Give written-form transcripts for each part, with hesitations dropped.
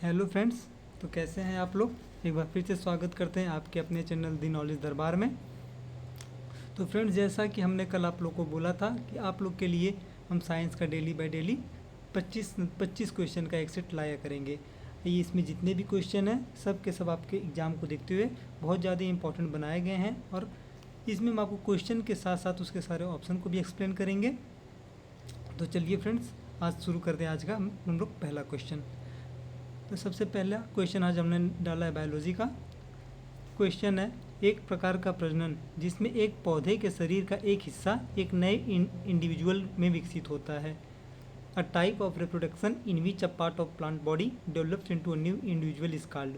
Hello friends. तो कैसे हैं आप लोग। एक बार फिर से स्वागत करते हैं आपके अपने चैनल दी नॉलेज दरबार में। तो फ्रेंड्स, जैसा कि हमने कल आप लोग को बोला था कि आप लोग के लिए हम साइंस का डेली बाय डेली 25 क्वेश्चन का एक सेट लाया करेंगे। ये इसमें जितने भी क्वेश्चन हैं सब के सब आपके एग्ज़ाम को देखते हुए बहुत ज़्यादा इंपॉर्टेंट बनाए गए हैं, और इसमें हम आपको क्वेश्चन के साथ साथ उसके सारे ऑप्शन को भी एक्सप्लेन करेंगे। तो चलिए फ्रेंड्स, आज शुरू करते हैं आज का हम लोग पहला क्वेश्चन। तो सबसे पहला क्वेश्चन आज हमने डाला है बायोलॉजी का। क्वेश्चन है, एक प्रकार का प्रजनन जिसमें एक पौधे के शरीर का एक हिस्सा एक नए इंडिविजुअल में विकसित होता है। A type of reproduction in which a part of plant body develops into a new individual is called.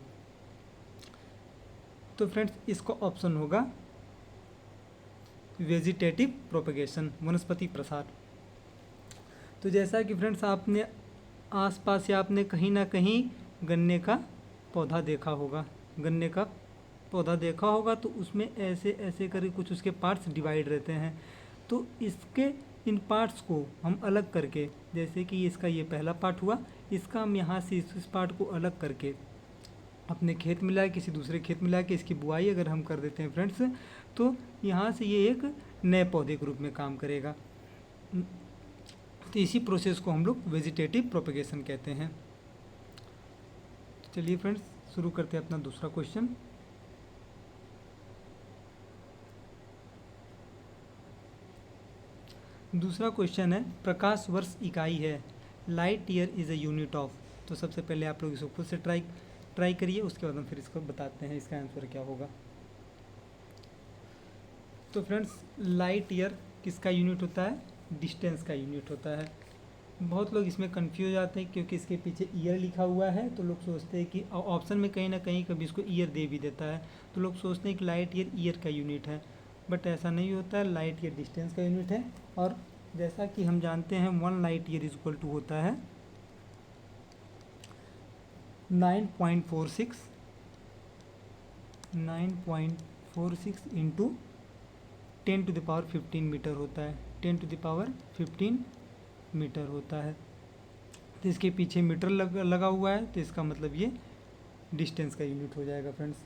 तो फ्रेंड्स, इसका ऑप्शन होगा वेजिटेटिव प्रोपगेशन, वनस्पति प्रसार। तो जैसा कि फ्रेंड्स आपने आसपास या आपने कहीं ना कहीं गन्ने का पौधा देखा होगा, गन्ने का पौधा देखा होगा, तो उसमें ऐसे ऐसे करके कुछ उसके पार्ट्स डिवाइड रहते हैं। तो इसके इन पार्ट्स को हम अलग करके, जैसे कि इसका ये पहला पार्ट हुआ, इसका हम यहाँ से इस पार्ट को अलग करके अपने खेत में लाए, किसी दूसरे खेत में ला के इसकी बुआई अगर हम कर देते हैं फ्रेंड्स, तो यहाँ से ये एक नए पौधे के रूप में काम करेगा। तो इसी प्रोसेस को हम लोग वेजिटेटिव प्रोपगेशन कहते हैं। चलिए फ्रेंड्स, शुरू करते हैं अपना दूसरा क्वेश्चन। दूसरा क्वेश्चन है, प्रकाश वर्ष इकाई है, light year is a unit of. तो सबसे पहले आप लोग इसको खुद से ट्राई करिए, उसके बाद हम फिर इसको बताते हैं इसका आंसर क्या होगा। तो फ्रेंड्स, लाइट ईयर किसका यूनिट होता है? डिस्टेंस का यूनिट होता है। बहुत लोग इसमें कंफ्यूज आते हैं क्योंकि इसके पीछे ईयर लिखा हुआ है, तो लोग सोचते हैं कि ऑप्शन में कहीं ना कहीं कभी इसको ईयर दे भी देता है, तो लोग सोचते हैं कि लाइट ईयर का यूनिट है, बट ऐसा नहीं होता है। लाइट ईयर डिस्टेंस का यूनिट है। और जैसा कि हम जानते हैं 1 light year is equal to होता है 9.46 इंटू 10⁻15 मीटर होता है। 10⁻15 मीटर होता है। तो इसके पीछे मीटर लगा हुआ है, तो इसका मतलब ये डिस्टेंस का यूनिट हो जाएगा फ्रेंड्स।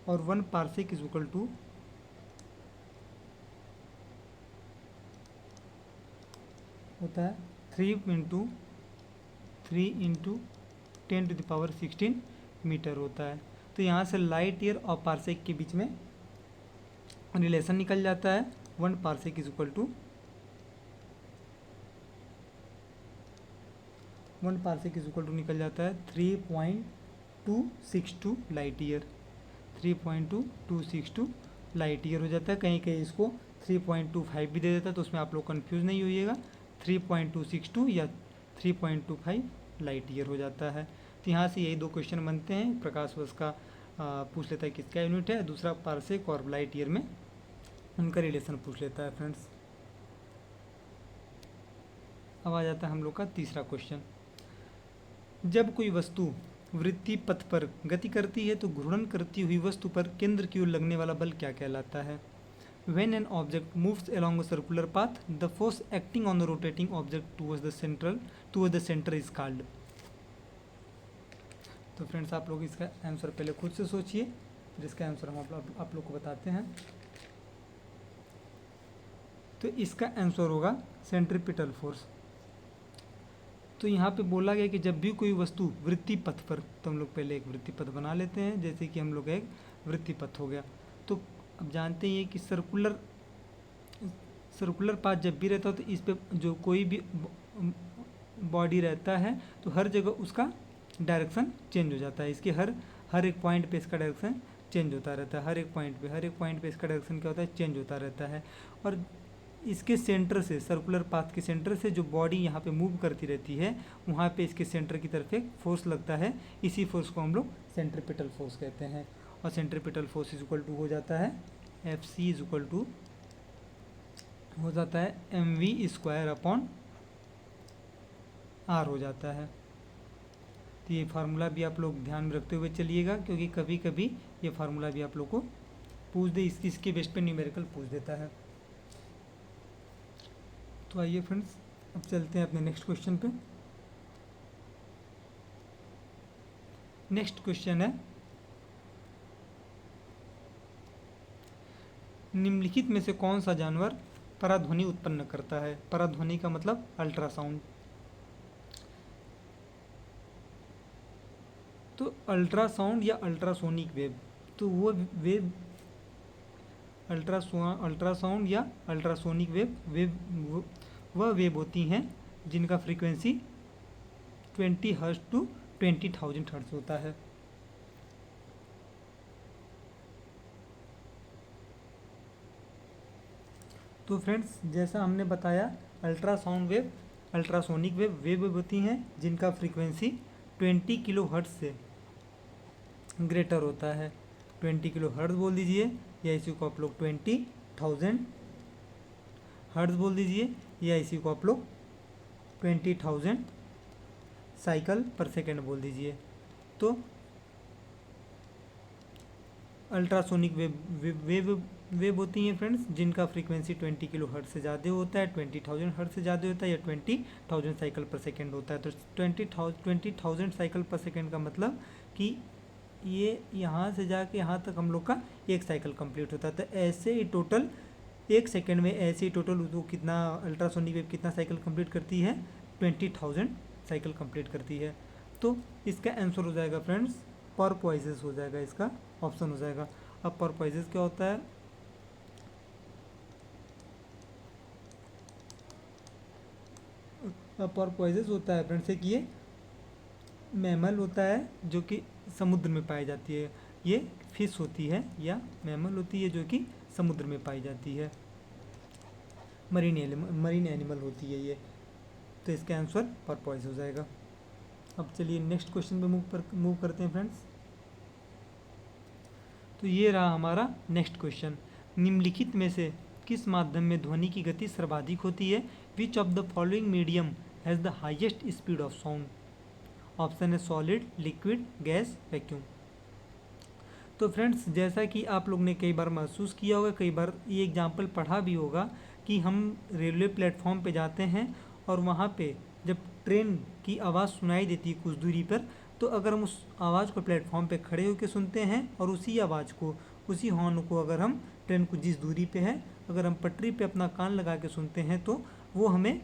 और 1 पार्सेक इज इक्वल टू होता है 3 इंटू 10⁻16 मीटर होता है। तो यहाँ से लाइट ईयर और पार्सेक के बीच में रिलेशन निकल जाता है। 1 parsec is equal to 1 parsec is equal to निकल जाता है 3.262 लाइट ईयर। 3.262 लाइट ईयर हो जाता है। कहीं कहीं इसको 3.25 भी दे देता है, तो उसमें आप लोग कंफ्यूज नहीं होइएगा। 3.262 या 3.25 लाइट ईयर हो जाता है। तो यहाँ से यही दो क्वेश्चन बनते हैं। प्रकाश वर्ष का पूछ लेता है किसका यूनिट है, दूसरा पार्सेक और लाइट ईयर में उनका रिलेशन पूछ लेता है फ्रेंड्स। अब आ जाता है हम लोग का तीसरा क्वेश्चन। जब कोई वस्तु वृत्तीय पथ पर गति करती है तो घूर्णन करती हुई वस्तु पर केंद्र की ओर लगने वाला बल क्या कहलाता है? When an object moves along a circular path, the force acting on the rotating object towards the center is called. तो फ्रेंड्स, आप लोग इसका आंसर पहले खुद से सोचिए, फिर इसका आंसर हम आप लोग को बताते हैं। तो इसका आंसर होगा सेंट्रीपिटल फोर्स। तो यहाँ पे बोला गया कि जब भी कोई वस्तु वृत्तीय पथ पर, तो हम लोग पहले एक वृत्तीय पथ बना लेते हैं, जैसे कि हम लोग एक वृत्तीय पथ हो गया। तो अब जानते हैं कि सर्कुलर पाथ जब भी रहता है तो इस पे जो कोई भी बॉडी रहता है तो हर जगह उसका डायरेक्शन चेंज हो जाता है। इसके हर एक पॉइंट पे इसका डायरेक्शन चेंज होता रहता है। हर एक पॉइंट पे इसका डायरेक्शन क्या होता है? चेंज होता रहता है। और इसके सेंटर से, सर्कुलर पाथ के सेंटर से जो बॉडी यहाँ पे मूव करती रहती है, वहाँ पे इसके सेंटर की तरफ एक फोर्स लगता है। इसी फोर्स को हम लोग सेंट्रीपिटल फोर्स कहते हैं। और centripetal force is equal to हो जाता है Fc इज इक्वल टू हो जाता है mv² हो जाता है। तो ये फार्मूला भी आप लोग ध्यान में रखते हुए चलिएगा, क्योंकि कभी कभी ये फार्मूला भी आप लोग को पूछ दे, इसके बेस पे न्यूमेरिकल पूछ देता है। तो आइए फ्रेंड्स, अब चलते हैं अपने नेक्स्ट क्वेश्चन पे। नेक्स्ट क्वेश्चन है, निम्नलिखित में से कौन सा जानवर पराध्वनि उत्पन्न करता है? पराध्वनि का मतलब अल्ट्रासाउंड। तो अल्ट्रासाउंड या अल्ट्रासोनिक वेव, तो वो वेव अल्ट्रासाउंड या अल्ट्रासोनिक वह वेव होती हैं जिनका फ्रीक्वेंसी 20 हर्ट्ज टू 20,000 हर्ट्ज होता है। तो फ्रेंड्स, जैसा हमने बताया, अल्ट्रासाउंड वेव, अल्ट्रासोनिक वेव होती हैं जिनका फ्रीक्वेंसी 20 किलो हर्ट्ज से ग्रेटर होता है। 20 किलो हर्ट्ज बोल दीजिए, या इसी को आप लोग 20,000 हर्ट्ज बोल दीजिए, या इसी को आप लोग 20,000 साइकिल पर सेकेंड बोल दीजिए। तो अल्ट्रासोनिक वेव होती हैं फ्रेंड्स जिनका फ्रीक्वेंसी 20 किलो हर्ट्ज से ज़्यादा होता है, 20,000 हर्ट्ज से ज़्यादा होता है, या 20,000 साइकिल पर सेकेंड होता है। तो 20,000 साइकिल पर सेकेंड का मतलब कि ये यहाँ से जाके यहाँ तक हम लोग का एक साइकिल कंप्लीट होता है। तो ऐसे ही टोटल एक सेकेंड में ऐसे ही टोटल वो कितना अल्ट्रासोनिक वेव कितना साइकिल कंप्लीट करती है? 20,000 साइकिल कंप्लीट करती है। तो इसका आंसर हो जाएगा फ्रेंड्स परपॉइजेस हो जाएगा, इसका ऑप्शन हो जाएगा। अब परपॉइजेस क्या होता है? अब परपॉइजेस होता है फ्रेंड्स कि ये मैमल होता है जो कि समुद्र में पाई जाती है। ये फिश होती है या मैमल होती है जो कि समुद्र में पाई जाती है, मरीन एनिमल होती है ये। तो इसका आंसर परपॉइज हो जाएगा। अब चलिए नेक्स्ट क्वेश्चन पे मूव करते हैं फ्रेंड्स। तो ये रहा हमारा नेक्स्ट क्वेश्चन, निम्नलिखित में से किस माध्यम में ध्वनि की गति सर्वाधिक होती है? Which of the following medium has the highest speed of sound? Option है सॉलिड, लिक्विड, गैस, वैक्यूम। तो फ्रेंड्स, जैसा कि आप लोग ने कई बार महसूस किया होगा, कई बार ये एग्जाम्पल पढ़ा भी होगा कि हम रेलवे प्लेटफॉर्म पे जाते हैं और वहाँ पे जब ट्रेन की आवाज़ सुनाई देती है कुछ दूरी पर, तो अगर हम उस आवाज़ को प्लेटफॉर्म पे खड़े होकर सुनते हैं और उसी आवाज़ को, उसी हॉर्न को अगर हम ट्रेन को जिस दूरी पे है अगर हम पटरी पे अपना कान लगा के सुनते हैं तो वो हमें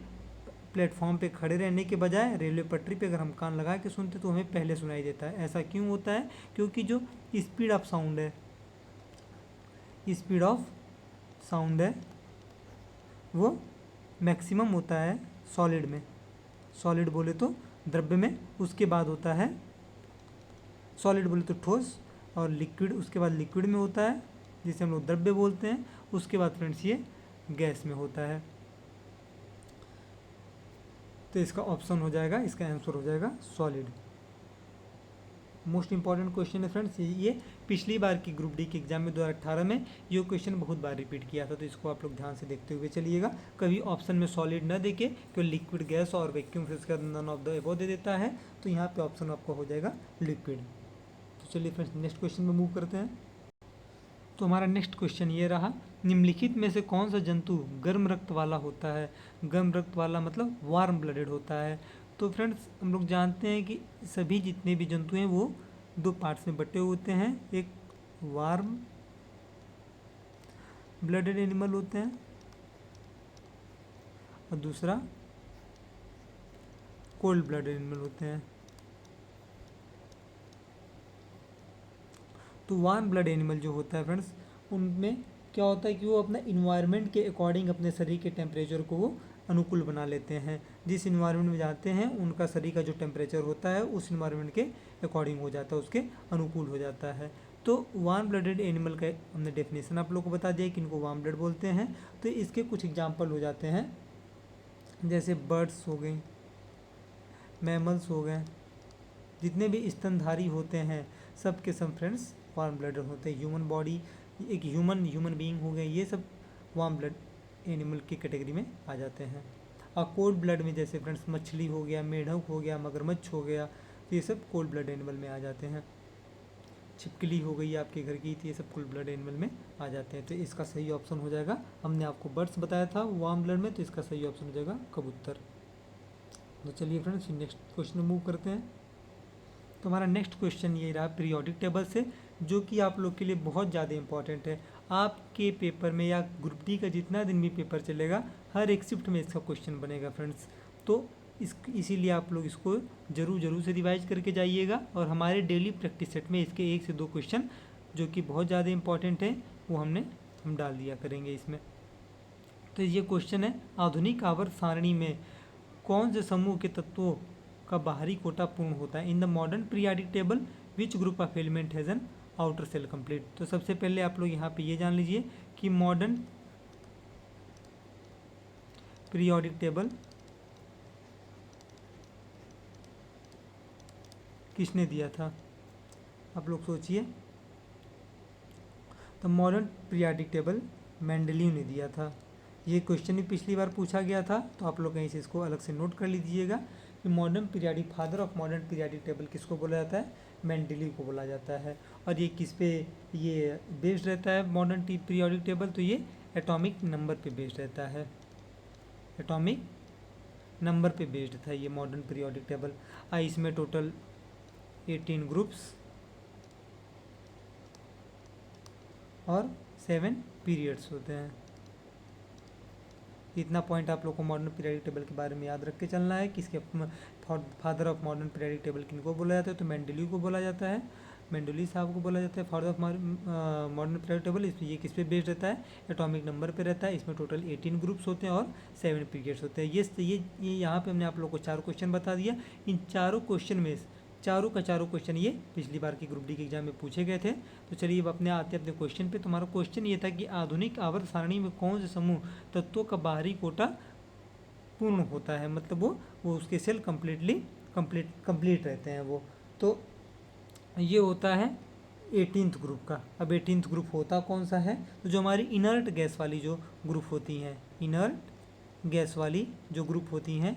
प्लेटफॉर्म पे खड़े रहने के बजाय रेलवे पटरी पे अगर हम कान लगा के सुनते तो हमें पहले सुनाई देता है। ऐसा क्यों होता है? क्योंकि जो स्पीड ऑफ साउंड है, स्पीड ऑफ साउंड है वो मैक्सिमम होता है सॉलिड में। सॉलिड बोले तो द्रव्य में, उसके बाद होता है सॉलिड बोले तो ठोस, और लिक्विड उसके बाद लिक्विड में होता है जिसे हम लोग द्रव्य बोलते हैं। उसके बाद फ्रेंड्स ये गैस में होता है। तो इसका ऑप्शन हो जाएगा, इसका आंसर हो जाएगा सॉलिड। मोस्ट इंपॉर्टेंट क्वेश्चन है फ्रेंड्स ये। पिछली बार की ग्रुप डी के एग्जाम में 2018 में ये क्वेश्चन बहुत बार रिपीट किया था, तो इसको आप लोग ध्यान से देखते हुए चलिएगा। कभी ऑप्शन में सॉलिड न देके क्यों लिक्विड, गैस और वैक्यूम फिर इसका नन ऑफ द एबव दे देता है, तो यहाँ पे ऑप्शन आपका हो जाएगा लिक्विड। तो चलिए फ्रेंड्स नेक्स्ट क्वेश्चन में मूव करते हैं। तो हमारा नेक्स्ट क्वेश्चन ये रहा, निम्नलिखित में से कौन सा जंतु गर्म रक्त वाला होता है? गर्म रक्त वाला मतलब वार्म ब्लडेड होता है। तो फ्रेंड्स, हम लोग जानते हैं कि सभी जितने भी जंतु हैं वो दो पार्ट्स में बटे होते हैं। एक वार्म ब्लडेड एनिमल होते हैं और दूसरा कोल्ड ब्लडेड एनिमल होते हैं। तो वार्म ब्लड एनिमल जो होता है फ्रेंड्स, उनमें क्या होता है कि वो अपना इन्वायरमेंट के अकॉर्डिंग अपने शरीर के टेम्परेचर को वो अनुकूल बना लेते हैं। जिस इन्वायरमेंट में जाते हैं उनका शरीर का जो टेम्परेचर होता है उस इन्वायरमेंट के अकॉर्डिंग हो जाता है, उसके अनुकूल हो जाता है। तो वार्म ब्लडेड एनिमल का हमने डेफिनेशन आप लोग को बता दिया कि इनको वार्म ब्लड बोलते हैं। तो इसके कुछ एग्जाम्पल हो जाते हैं, जैसे बर्ड्स हो गई, मैमल्स हो गए, जितने भी स्तनधारी होते हैं सब के सब फ्रेंड्स वार्म ब्लडेड होते हैं। ह्यूमन बॉडी, एक ह्यूमन बीइंग हो गए, ये सब वार्म ब्लड एनिमल की कैटेगरी में आ जाते हैं। और कोल्ड ब्लड में जैसे फ्रेंड्स मछली हो गया, मेढक हो गया, मगरमच्छ हो गया, तो ये सब कोल्ड ब्लड एनिमल में आ जाते हैं। छिपकली हो गई आपके घर की, तो ये सब कोल्ड ब्लड एनिमल में आ जाते हैं। तो इसका सही ऑप्शन हो जाएगा, हमने आपको बर्ड्स बताया था वार्म ब्लड में, तो इसका सही ऑप्शन हो जाएगा कबूतर। तो चलिए फ्रेंड्स नेक्स्ट क्वेश्चन में मूव करते हैं। तो हमारा नेक्स्ट क्वेश्चन ये रहा पीरियोडिक टेबल से, जो कि आप लोग के लिए बहुत ज़्यादा इंपॉर्टेंट है। आपके पेपर में या ग्रुप डी का जितना दिन भी पेपर चलेगा, हर एक शिफ्ट में इसका क्वेश्चन बनेगा फ्रेंड्स। तो इसीलिए आप लोग इसको ज़रूर से रिवाइज करके जाइएगा, और हमारे डेली प्रैक्टिस सेट में इसके 1 से 2 क्वेश्चन जो कि बहुत ज़्यादा इंपॉर्टेंट है वो हम डाल दिया करेंगे इसमें। तो ये क्वेश्चन है, आधुनिक आवर्त सारणी में कौन से समूह के तत्वों का बाहरी कोटा पूर्ण होता है? In the modern periodic table which group of element has an outer shell complete. तो सबसे पहले आप लोग यहाँ पे ये जान लीजिए कि मॉडर्न पीरियोडिक टेबल किसने दिया था? आप लोग सोचिए। तो मॉडर्न पीरियोडिक टेबल मेंडलीव ने दिया था। ये क्वेश्चन भी पिछली बार पूछा गया था, तो आप लोग कहीं से इसको अलग से नोट कर लीजिएगा कि modern periodic father of modern periodic table किसको बोला जाता है? मेंडलीव को बोला जाता है। और ये किस पे ये बेस्ड रहता है मॉडर्न पीरियोडिक टेबल? तो ये एटॉमिक नंबर पे बेस्ड रहता है, एटॉमिक नंबर पे बेस्ड था ये मॉडर्न पीरियोडिक टेबल। इसमें टोटल 18 ग्रुप्स और 7 पीरियड्स होते हैं। इतना पॉइंट आप लोग को मॉडर्न पीरियोडिक टेबल के बारे में याद रख के चलना है कि इसके father of modern periodic table किनको बोला जाता है? तो मेंडलीव को बोला जाता है, मेंडलीव साहब को बोला जाता है father of modern periodic table. ये किस पे बेस्ड रहता है? एटॉमिक नंबर पे रहता है। इसमें टोटल 18 ग्रुप्स होते हैं और 7 पीरियड्स होते हैं। ये यहाँ पे हमने आप लोग को 4 क्वेश्चन बता दिया। इन चारों क्वेश्चन में चारों क्वेश्चन ये पिछली बार की ग्रुप डी के एग्जाम में पूछे गए थे। तो चलिए अब अपने क्वेश्चन पे। तुम्हारा क्वेश्चन ये था कि आधुनिक आवर्त सारणी में कौन से समूह तत्वों का बाहरी कोटा पूर्ण होता है? मतलब वो उसके सेल कंप्लीट रहते हैं वो। तो ये होता है 18th ग्रुप का। अब 18th ग्रुप होता कौन सा है? तो जो हमारी इनर्ट गैस वाली जो ग्रुप होती हैं, इनर्ट गैस वाली जो ग्रुप होती हैं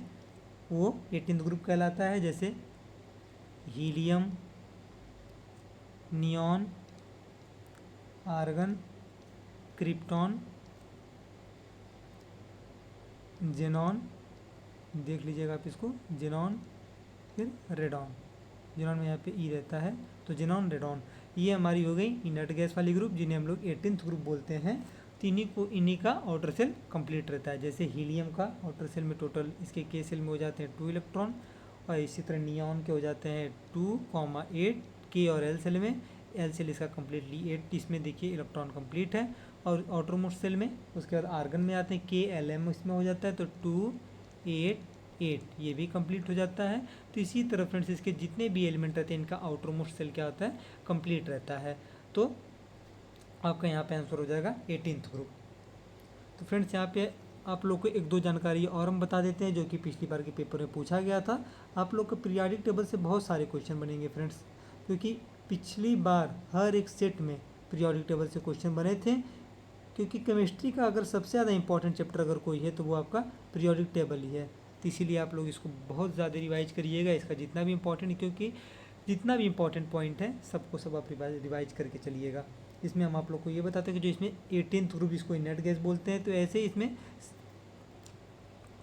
वो 18th ग्रुप कहलाता है। जैसे helium, neon, argon, krypton, xenon, देख लीजिएगा आप इसको, जेनॉन, फिर रेडॉन। जेनॉन में यहाँ पे ई रहता है, तो जेनॉन, रेडॉन, ये हमारी हो गई इनर्ट गैस वाली ग्रुप, जिन्हें हम लोग 18th ग्रुप बोलते हैं। तो इन्हीं का आउटर सेल कंप्लीट रहता है। जैसे हीलियम का आउटर सेल में टोटल इसके के सेल में हो जाते हैं 2 इलेक्ट्रॉन, और इसी तरह नियॉन के हो जाते हैं 2,8 के, और एल सेल में एल सेल इसका कम्प्लीटली 8, इसमें देखिए इलेक्ट्रॉन कंप्लीट है। और आउटर मोस्ट सेल में उसके बाद आर्गन में आते हैं, के एल एम इसमें हो जाता है, तो 2, 8, 8 ये भी कंप्लीट हो जाता है। तो इसी तरह फ्रेंड्स इसके जितने भी एलिमेंट रहते हैं इनका आउटर मोस्ट सेल क्या होता है? कंप्लीट रहता है। तो आपका यहाँ पे आंसर हो जाएगा 18th ग्रुप। तो फ्रेंड्स यहाँ पे आप लोग को 1-2 जानकारी और हम बता देते हैं जो कि पिछली बार के पेपर में पूछा गया था। आप लोग को पीरियोडिक टेबल से बहुत सारे क्वेश्चन बनेंगे फ्रेंड्स, क्योंकि पिछली बार हर एक सेट में पीरियोडिक टेबल से क्वेश्चन बने थे। क्योंकि केमिस्ट्री का अगर सबसे ज़्यादा इंपॉर्टेंट चैप्टर अगर कोई है तो वो आपका पीरियोडिक टेबल ही है। तो इसीलिए आप लोग इसको बहुत ज़्यादा रिवाइज करिएगा, इसका जितना भी इंपॉर्टेंट, क्योंकि जितना भी इंपॉर्टेंट पॉइंट है सबको सब आप रिवाइज करके चलिएगा। इसमें हम आप लोग को ये बताते हैं कि जो इसमें 18th ग्रुप इसको इनर्ट गैस बोलते हैं, तो ऐसे ही इसमें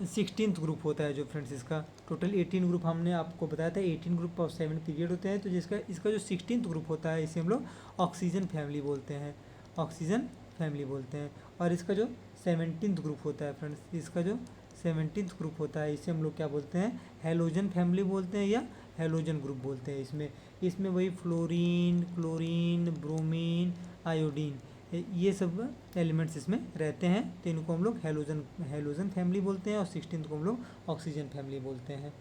16th ग्रुप होता है जो फ्रेंड्स इसका टोटल 18 ग्रुप हमने आपको बताया था। 18 ग्रुप और 7 पीरियड होते हैं। तो इसका जो 16th ग्रुप होता है इसे हम लोग ऑक्सीजन फैमिली बोलते हैं, ऑक्सीजन फैमिली बोलते हैं। और इसका जो 17th ग्रुप होता है फ्रेंड्स, इसका जो 17th ग्रुप होता है इसे हम लोग क्या बोलते हैं? हैलोजन फैमिली बोलते हैं या हैलोजन ग्रुप बोलते हैं। इसमें वही फ्लोरीन, क्लोरीन, ब्रोमीन, आयोडीन, ये सब एलिमेंट्स इसमें रहते हैं। तो इनको हम लोग हैलोजन फैमिली बोलते हैं, और 16th को हम लोग ऑक्सीजन फैमिली बोलते हैं।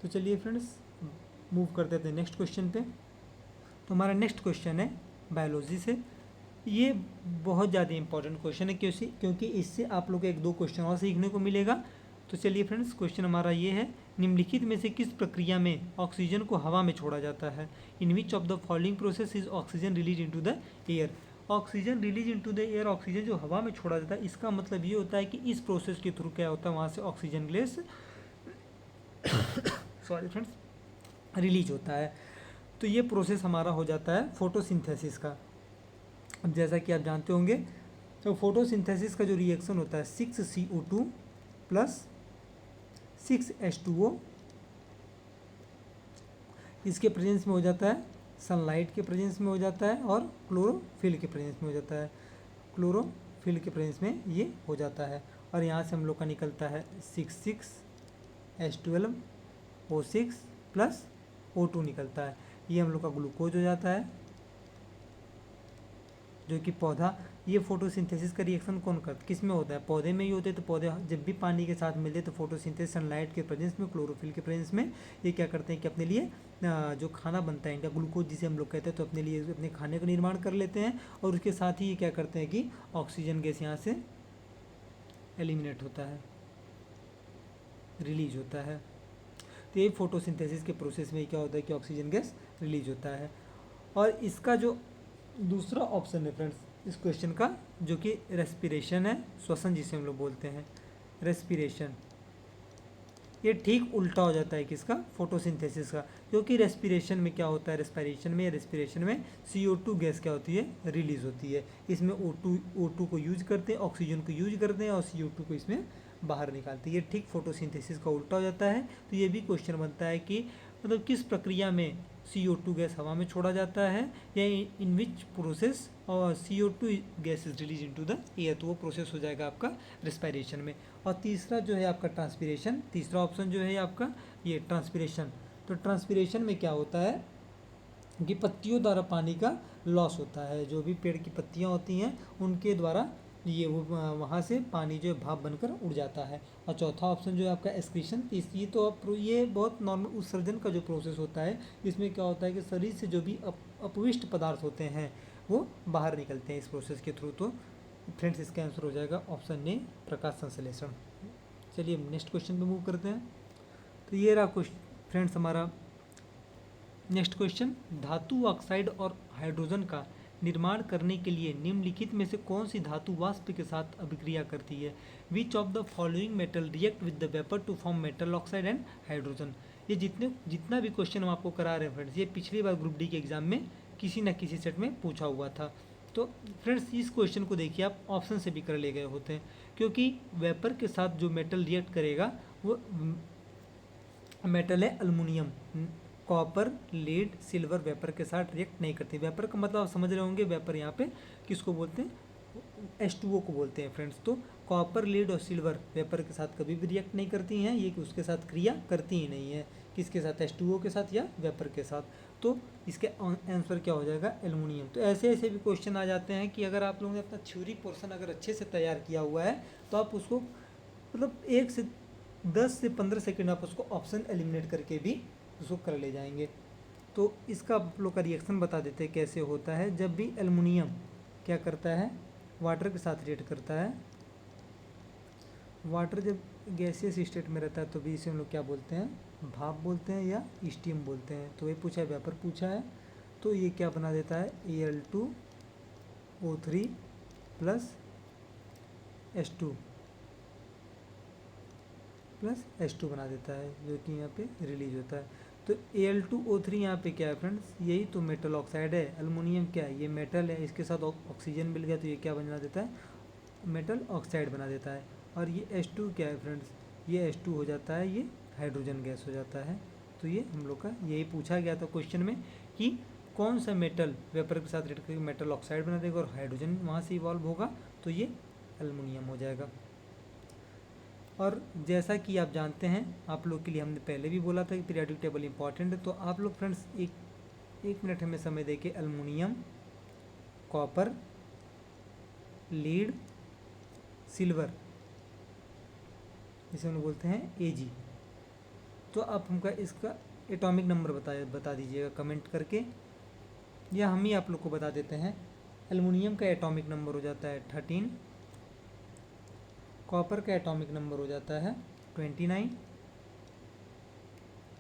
तो चलिए फ्रेंड्स मूव करते हैं नेक्स्ट क्वेश्चन पे। तो हमारा नेक्स्ट क्वेश्चन है बायोलॉजी से। ये बहुत ज़्यादा इंपॉर्टेंट क्वेश्चन है क्योंकि इससे आप लोग को 1-2 क्वेश्चन और सीखने को मिलेगा। तो चलिए फ्रेंड्स क्वेश्चन हमारा ये है, निम्नलिखित में से किस प्रक्रिया में ऑक्सीजन को हवा में छोड़ा जाता है? In which of the following process is oxygen release into the air? Oxygen release into the air, oxygen जो हवा में छोड़ा जाता है, इसका मतलब ये होता है कि इस प्रोसेस के थ्रू क्या होता है, वहाँ से oxygen gas sorry friends release होता है। तो ये प्रोसेस हमारा हो जाता है फोटोसिंथेसिस का। अब जैसा कि आप जानते होंगे, तो फोटोसिंथेसिस का जो रिएक्शन होता है 6CO2 प्लस 6H2O इसके प्रेजेंस में हो जाता है, सनलाइट के प्रेजेंस में हो जाता है और क्लोरोफिल के प्रेजेंस में हो जाता है, क्लोरोफिल के प्रेजेंस में ये हो जाता है। और यहाँ से हम लोग का निकलता है 66H12O6 प्लस O2 निकलता है। ये हम लोग का ग्लूकोज हो जाता है, जो कि पौधा, ये फोटोसिंथेसिस का रिएक्शन कौन करता है, किस में होता है, पौधे में ही होते हैं। तो पौधे जब भी पानी के साथ मिलते तो फोटोसिंथेसिस सनलाइट के प्रेजेंस में, क्लोरोफिल के प्रेजेंस में ये क्या करते हैं कि अपने लिए जो खाना बनता है इनका, ग्लूकोज जिसे हम लोग कहते हैं, तो अपने लिए अपने खाने का निर्माण कर लेते हैं। और उसके साथ ही ये क्या करते हैं कि ऑक्सीजन गैस यहाँ से एलिमिनेट होता है, रिलीज होता है। तो ये फोटोसिंथेसिस के प्रोसेस में क्या होता है कि ऑक्सीजन गैस रिलीज होता है। और इसका जो दूसरा ऑप्शन है फ्रेंड्स इस क्वेश्चन का, जो कि रेस्पिरेशन है, श्वसन जिसे हम लोग बोलते हैं, रेस्पिरेशन, ये ठीक उल्टा हो जाता है किसका, फोटोसिंथेसिस का। क्योंकि रेस्पिरेशन में क्या होता है, रेस्पिरेशन में CO2 गैस क्या होती है, रिलीज होती है। इसमें O2 को यूज करते हैं, ऑक्सीजन को यूज करते हैं और CO2 को इसमें बाहर निकालते हैं। ये ठीक फोटोसिंथेसिस का उल्टा हो जाता है। तो ये भी क्वेश्चन बनता है कि मतलब किस प्रक्रिया में CO2 गैस हवा में छोड़ा जाता है, या इन विच प्रोसेस और CO2 gas is release into the air, तो वो प्रोसेस हो जाएगा आपका रेस्पिरेशन में। और तीसरा जो है आपका ट्रांसपिरेशन, तीसरा ऑप्शन जो है आपका ये ट्रांसपिरेशन। तो ट्रांसपिरेशन में क्या होता है कि पत्तियों द्वारा पानी का लॉस होता है, जो भी पेड़ की पत्तियां होती हैं उनके द्वारा ये वो वहाँ से पानी जो है भाप बनकर उड़ जाता है। और चौथा ऑप्शन जो है आपका एक्सक्रीशन, ये तो ये बहुत नॉर्मल उत्सर्जन का जो प्रोसेस होता है, इसमें क्या होता है कि शरीर से जो भी अपविष्ट पदार्थ होते हैं वो बाहर निकलते हैं इस प्रोसेस के थ्रू। तो फ्रेंड्स इसका आंसर हो जाएगा ऑप्शन ए, प्रकाश संश्लेषण। चलिए नेक्स्ट क्वेश्चन पे मूव करते हैं। तो ये रहा फ्रेंड्स हमारा नेक्स्ट क्वेश्चन, धातु ऑक्साइड और हाइड्रोजन का निर्माण करने के लिए निम्नलिखित में से कौन सी धातु वाष्प के साथ अभिक्रिया करती है। Which of the following metal react with the vapour to form metal oxide and hydrogen. ये जितना भी क्वेश्चन हम आपको करा रहे हैं फ्रेंड्स, ये पिछली बार ग्रुप डी के एग्जाम में किसी न किसी सेट में पूछा हुआ था। तो फ्रेंड्स इस क्वेश्चन को देखिए, आप ऑप्शन से भी कर ले गए होते हैं, क्योंकि वेपर के साथ जो मेटल रिएक्ट करेगा वो मेटल है aluminium. Copper, lead, silver vapour के साथ रिएक्ट नहीं करती। वेपर का मतलब आप समझ रहे होंगे, वेपर यहाँ पे किसको बोलते हैं, H2O को बोलते हैं फ्रेंड्स। तो कॉपर, लीड और सिल्वर वेपर के साथ कभी भी रिएक्ट नहीं करती हैं, ये कि उसके साथ क्रिया करती ही नहीं है। किसके साथ, H2O के साथ या वेपर के साथ। तो इसके आंसर क्या हो जाएगा, एल्युमिनियम। तो ऐसे ऐसे भी क्वेश्चन आ जाते हैं कि अगर आप लोगों ने अपना थ्योरी पोर्शन अगर अच्छे से तैयार किया हुआ है तो आप उसको मतलब 1 से 10 से 15 सेकेंड आप उसको ऑप्शन एलिमिनेट करके भी उसको कर ले जाएंगे। तो इसका आप लोग का रिएक्शन बता देते हैं कैसे होता है। जब भी एल्युमिनियम क्या करता है, वाटर के साथ रिएक्ट करता है, वाटर जब गैसियस स्टेट में रहता है तो भी इसे हम लोग क्या बोलते हैं, भाप बोलते हैं या स्टीम बोलते हैं। तो ये पूछा है, वेपर पूछा है, तो ये क्या बना देता है, Al2O3 प्लस H2 बना देता है, जो कि यहाँ पे रिलीज होता है। तो Al2O3 यहाँ पे क्या है फ्रेंड्स, यही तो मेटल ऑक्साइड है। एल्युमिनियम क्या है, ये मेटल है, इसके साथ ऑक्सीजन मिल गया तो ये क्या बना देता है, मेटल ऑक्साइड बना देता है। और ये H2 क्या है फ्रेंड्स, ये H2 हो जाता है, ये हाइड्रोजन गैस हो जाता है। तो ये हम लोग का यही पूछा गया था क्वेश्चन में कि कौन सा मेटल वेपर के साथ रिएक्ट करके मेटल ऑक्साइड बना देगा और हाइड्रोजन वहाँ से इवॉल्व होगा, तो ये एल्युमिनियम हो जाएगा। और जैसा कि आप जानते हैं, आप लोग के लिए हमने पहले भी बोला था कि पीरियोडिक टेबल इंपॉर्टेंट है। तो आप लोग फ्रेंड्स एक मिनट हमें समय देके एल्युमिनियम, कॉपर, लीड, सिल्वर, जिसे हम लोग बोलते हैं Ag, तो आप हमका इसका एटॉमिक नंबर बता दीजिएगा कमेंट करके, या हम ही आप लोग को बता देते हैं। एल्युमिनियम का एटॉमिक नंबर हो जाता है 13, कॉपर का एटॉमिक नंबर हो जाता है 29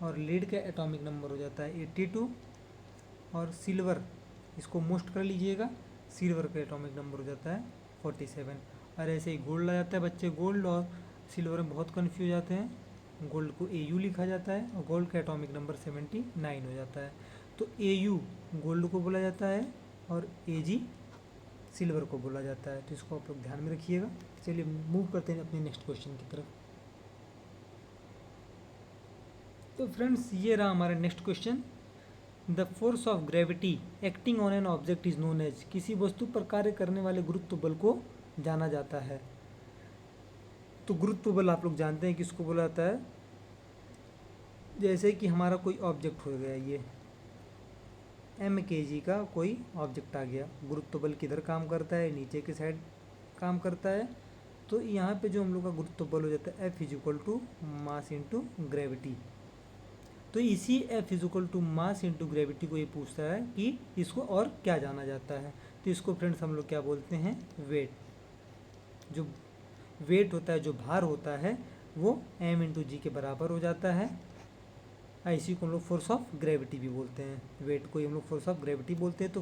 और लीड का एटॉमिक नंबर हो जाता है 82 और सिल्वर, इसको मोस्ट कर लीजिएगा, सिल्वर का एटॉमिक नंबर हो जाता है 47। और ऐसे ही गोल्ड आ जाता है बच्चे, गोल्ड और सिल्वर में बहुत कन्फ्यूज जाते हैं। गोल्ड को Au लिखा जाता है और गोल्ड का एटॉमिक नंबर 79 हो जाता है। तो Au गोल्ड को बोला जाता है और Ag सिल्वर को बोला जाता है। तो इसको आप लोग ध्यान में रखिएगा। चलिए मूव करते हैं अपने नेक्स्ट क्वेश्चन की तरफ। तो फ्रेंड्स ये रहा हमारा next question, the force of gravity acting on an object is known as, किसी वस्तु पर कार्य करने वाले गुरुत्व बल को जाना जाता है। तो गुरुत्व बल आप लोग जानते हैं किसको बोला जाता है। जैसे कि हमारा कोई ऑब्जेक्ट हो गया, ये mkg का कोई ऑब्जेक्ट आ गया, गुरुत्व बल किधर काम करता है, नीचे की साइड काम करता है। तो यहाँ पे जो हम लोग का गुरुत्व बल हो जाता है F equal to mass into gravity. तो इसी F equal to mass into gravity को ये पूछता है कि इसको और क्या जाना जाता है। तो इसको फ्रेंड्स हम लोग क्या बोलते हैं, वेट। जो वेट होता है, जो भार होता है, वो m इंटू जी के बराबर हो जाता है। इसी को हम लोग फोर्स ऑफ ग्रेविटी भी बोलते हैं, वेट को ही हम लोग फोर्स ऑफ ग्रेविटी बोलते हैं। तो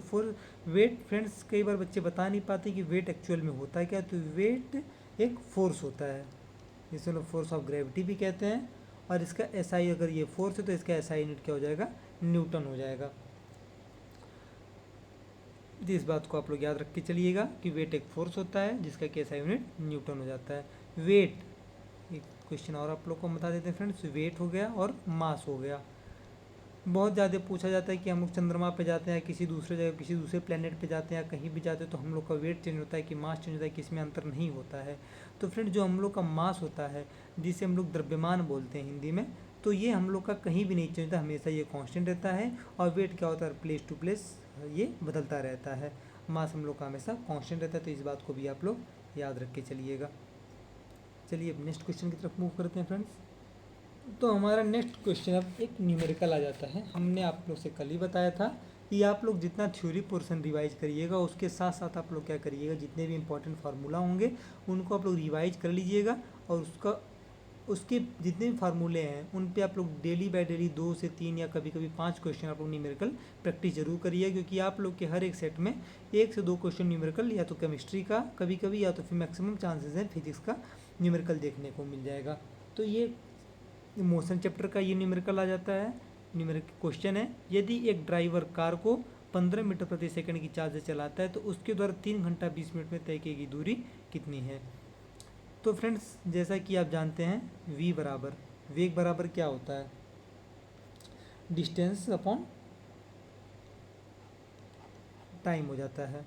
वेट फ्रेंड्स कई बार बच्चे बता नहीं पाते कि वेट एक्चुअल में होता है क्या। तो वेट एक फोर्स होता है, जिसे लोग फोर्स ऑफ ग्रेविटी भी कहते हैं। और इसका एसआई, अगर ये फोर्स है तो इसका एसआई यूनिट क्या हो जाएगा, न्यूटन हो जाएगा। तो इस बात को आप लोग याद रख के चलिएगा कि वेट एक फोर्स होता है जिसका कि एसआई यूनिट न्यूटन हो जाता है। वेट, एक क्वेश्चन और आप लोग को बता देते हैं फ्रेंड्स, वेट हो गया और मास हो गया। बहुत ज़्यादा पूछा जाता है कि हम लोग चंद्रमा पे जाते हैं, किसी दूसरे जगह, किसी दूसरे प्लेनेट पे जाते हैं या कहीं भी जाते हैं तो हम लोग का वेट चेंज होता है कि मास चेंज होता है कि इसमें अंतर नहीं होता है। तो फ्रेंड जो हम लोग का मास होता है, जिसे हम लोग द्रव्यमान बोलते हैं हिंदी में, तो ये हम लोग का कहीं भी नहीं चेंज होता, हमेशा ये कांस्टेंट रहता है। और वेट क्या होता है, प्लेस टू प्लेस ये बदलता रहता है। मास हम लोग का हमेशा कांस्टेंट रहता है। तो इस बात को भी आप लोग याद रख के चलिएगा। चलिए अब नेक्स्ट क्वेश्चन की तरफ मूव करते हैं फ्रेंड्स। तो हमारा नेक्स्ट क्वेश्चन अब एक न्यूमेरिकल आ जाता है। हमने आप लोग से कल ही बताया था कि आप लोग जितना थ्योरी पोर्शन रिवाइज करिएगा, उसके साथ साथ आप लोग क्या करिएगा, जितने भी इंपॉर्टेंट फार्मूला होंगे उनको आप लोग रिवाइज कर लीजिएगा। और उसके जितने भी फार्मूले हैं उन पे आप लोग डेली बाय डेली 2 से 3 या कभी कभी 5 क्वेश्चन आप लोग न्यूमेरिकल प्रैक्टिस जरूर करिए, क्योंकि आप लोग के हर एक सेट में 1 से 2 क्वेश्चन न्यूमेरिकल या तो केमिस्ट्री का कभी कभी, या तो फिर मैक्सिमम चांसेस हैं फिजिक्स का न्यूमेरिकल देखने को मिल जाएगा। तो ये मोशन चैप्टर का ये न्यूमेरिकल आ जाता है। न्यूमेरिकल क्वेश्चन है, यदि एक ड्राइवर कार को 15 मीटर प्रति सेकंड की चाल से चलाता है तो उसके द्वारा 3 घंटा 20 मिनट में तय की गई दूरी कितनी है। तो फ्रेंड्स जैसा कि आप जानते हैं v बराबर, वेग बराबर क्या होता है, डिस्टेंस अपॉन टाइम हो जाता है।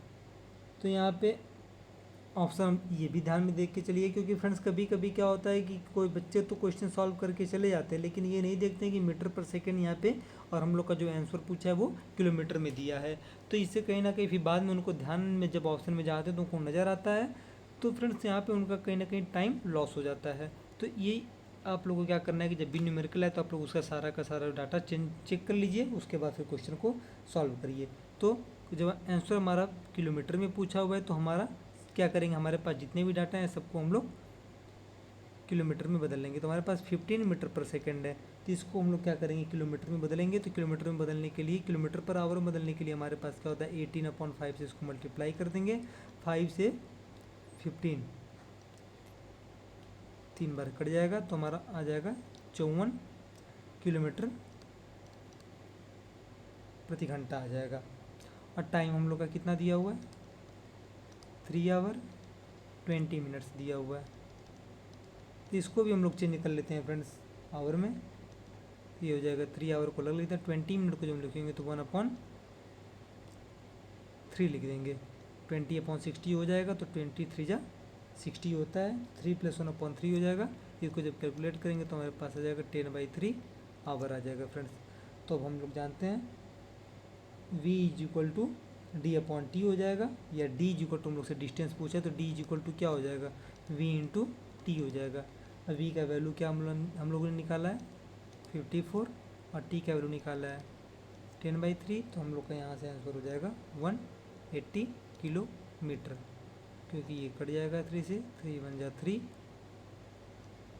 तो यहाँ पे ऑप्शन ये भी ध्यान में देख के चलिए, क्योंकि फ्रेंड्स कभी कभी क्या होता है कि कोई बच्चे तो क्वेश्चन सॉल्व करके चले जाते हैं, लेकिन ये नहीं देखते हैं कि मीटर पर सेकंड यहाँ पे, और हम लोग का जो आंसर पूछा है वो किलोमीटर में दिया है। तो इससे कहीं ना कहीं फिर बाद में उनको ध्यान में जब ऑप्शन में जाते हैं तो उनको नज़र आता है, तो फ्रेंड्स यहाँ पर उनका कहीं ना कहीं टाइम लॉस हो जाता है। तो ये आप लोगों को क्या करना है कि जब भी न्यूमेरिकल है तो आप लोग उसका सारा का सारा डाटा चेक कर लीजिए, उसके बाद फिर क्वेश्चन को सॉल्व करिए। तो जब आंसर हमारा किलोमीटर में पूछा हुआ है तो हमारा क्या करेंगे, हमारे पास जितने भी डाटा हैं सबको हम लोग किलोमीटर में बदल लेंगे। तो हमारे पास 15 मीटर पर सेकंड है, तो इसको हम लोग क्या करेंगे, किलोमीटर में बदलेंगे। तो किलोमीटर में बदलने के लिए, किलोमीटर पर आवर में बदलने के लिए हमारे पास क्या होता है, 18/5 से इसको मल्टीप्लाई कर देंगे। 5 से 15 3 बार कट जाएगा तो हमारा आ जाएगा 54 किलोमीटर प्रति घंटा आ जाएगा। और टाइम हम लोग का कितना दिया हुआ है, 3 आवर 20 मिनट्स दिया हुआ है। तो इसको भी हम लोग चेंज कर लेते हैं फ्रेंड्स आवर में। ये हो जाएगा 3 आवर को लग लेते हैं, 20 मिनट को जब हम लिखेंगे तो 1/3 लिख देंगे। 20/60 हो जाएगा तो 23 × 60 होता है, 3 + 1/3 हो जाएगा। इसको जब कैलकुलेट करेंगे तो हमारे पास आ जाएगा 10/3 आवर आ जाएगा फ्रेंड्स। तो अब हम लोग जानते हैं v = d/t हो जाएगा, या d = हम लोग से डिस्टेंस पूछा तो d = क्या हो जाएगा, v × t हो जाएगा। और v का वैल्यू क्या हम लोगों ने निकाला है 54, और t का वैल्यू निकाला है 10/3। तो हम लोग का यहाँ से आंसर हो जाएगा 180 किलोमीटर, क्योंकि ये कट जाएगा 3 से, 3 × 1 = 3,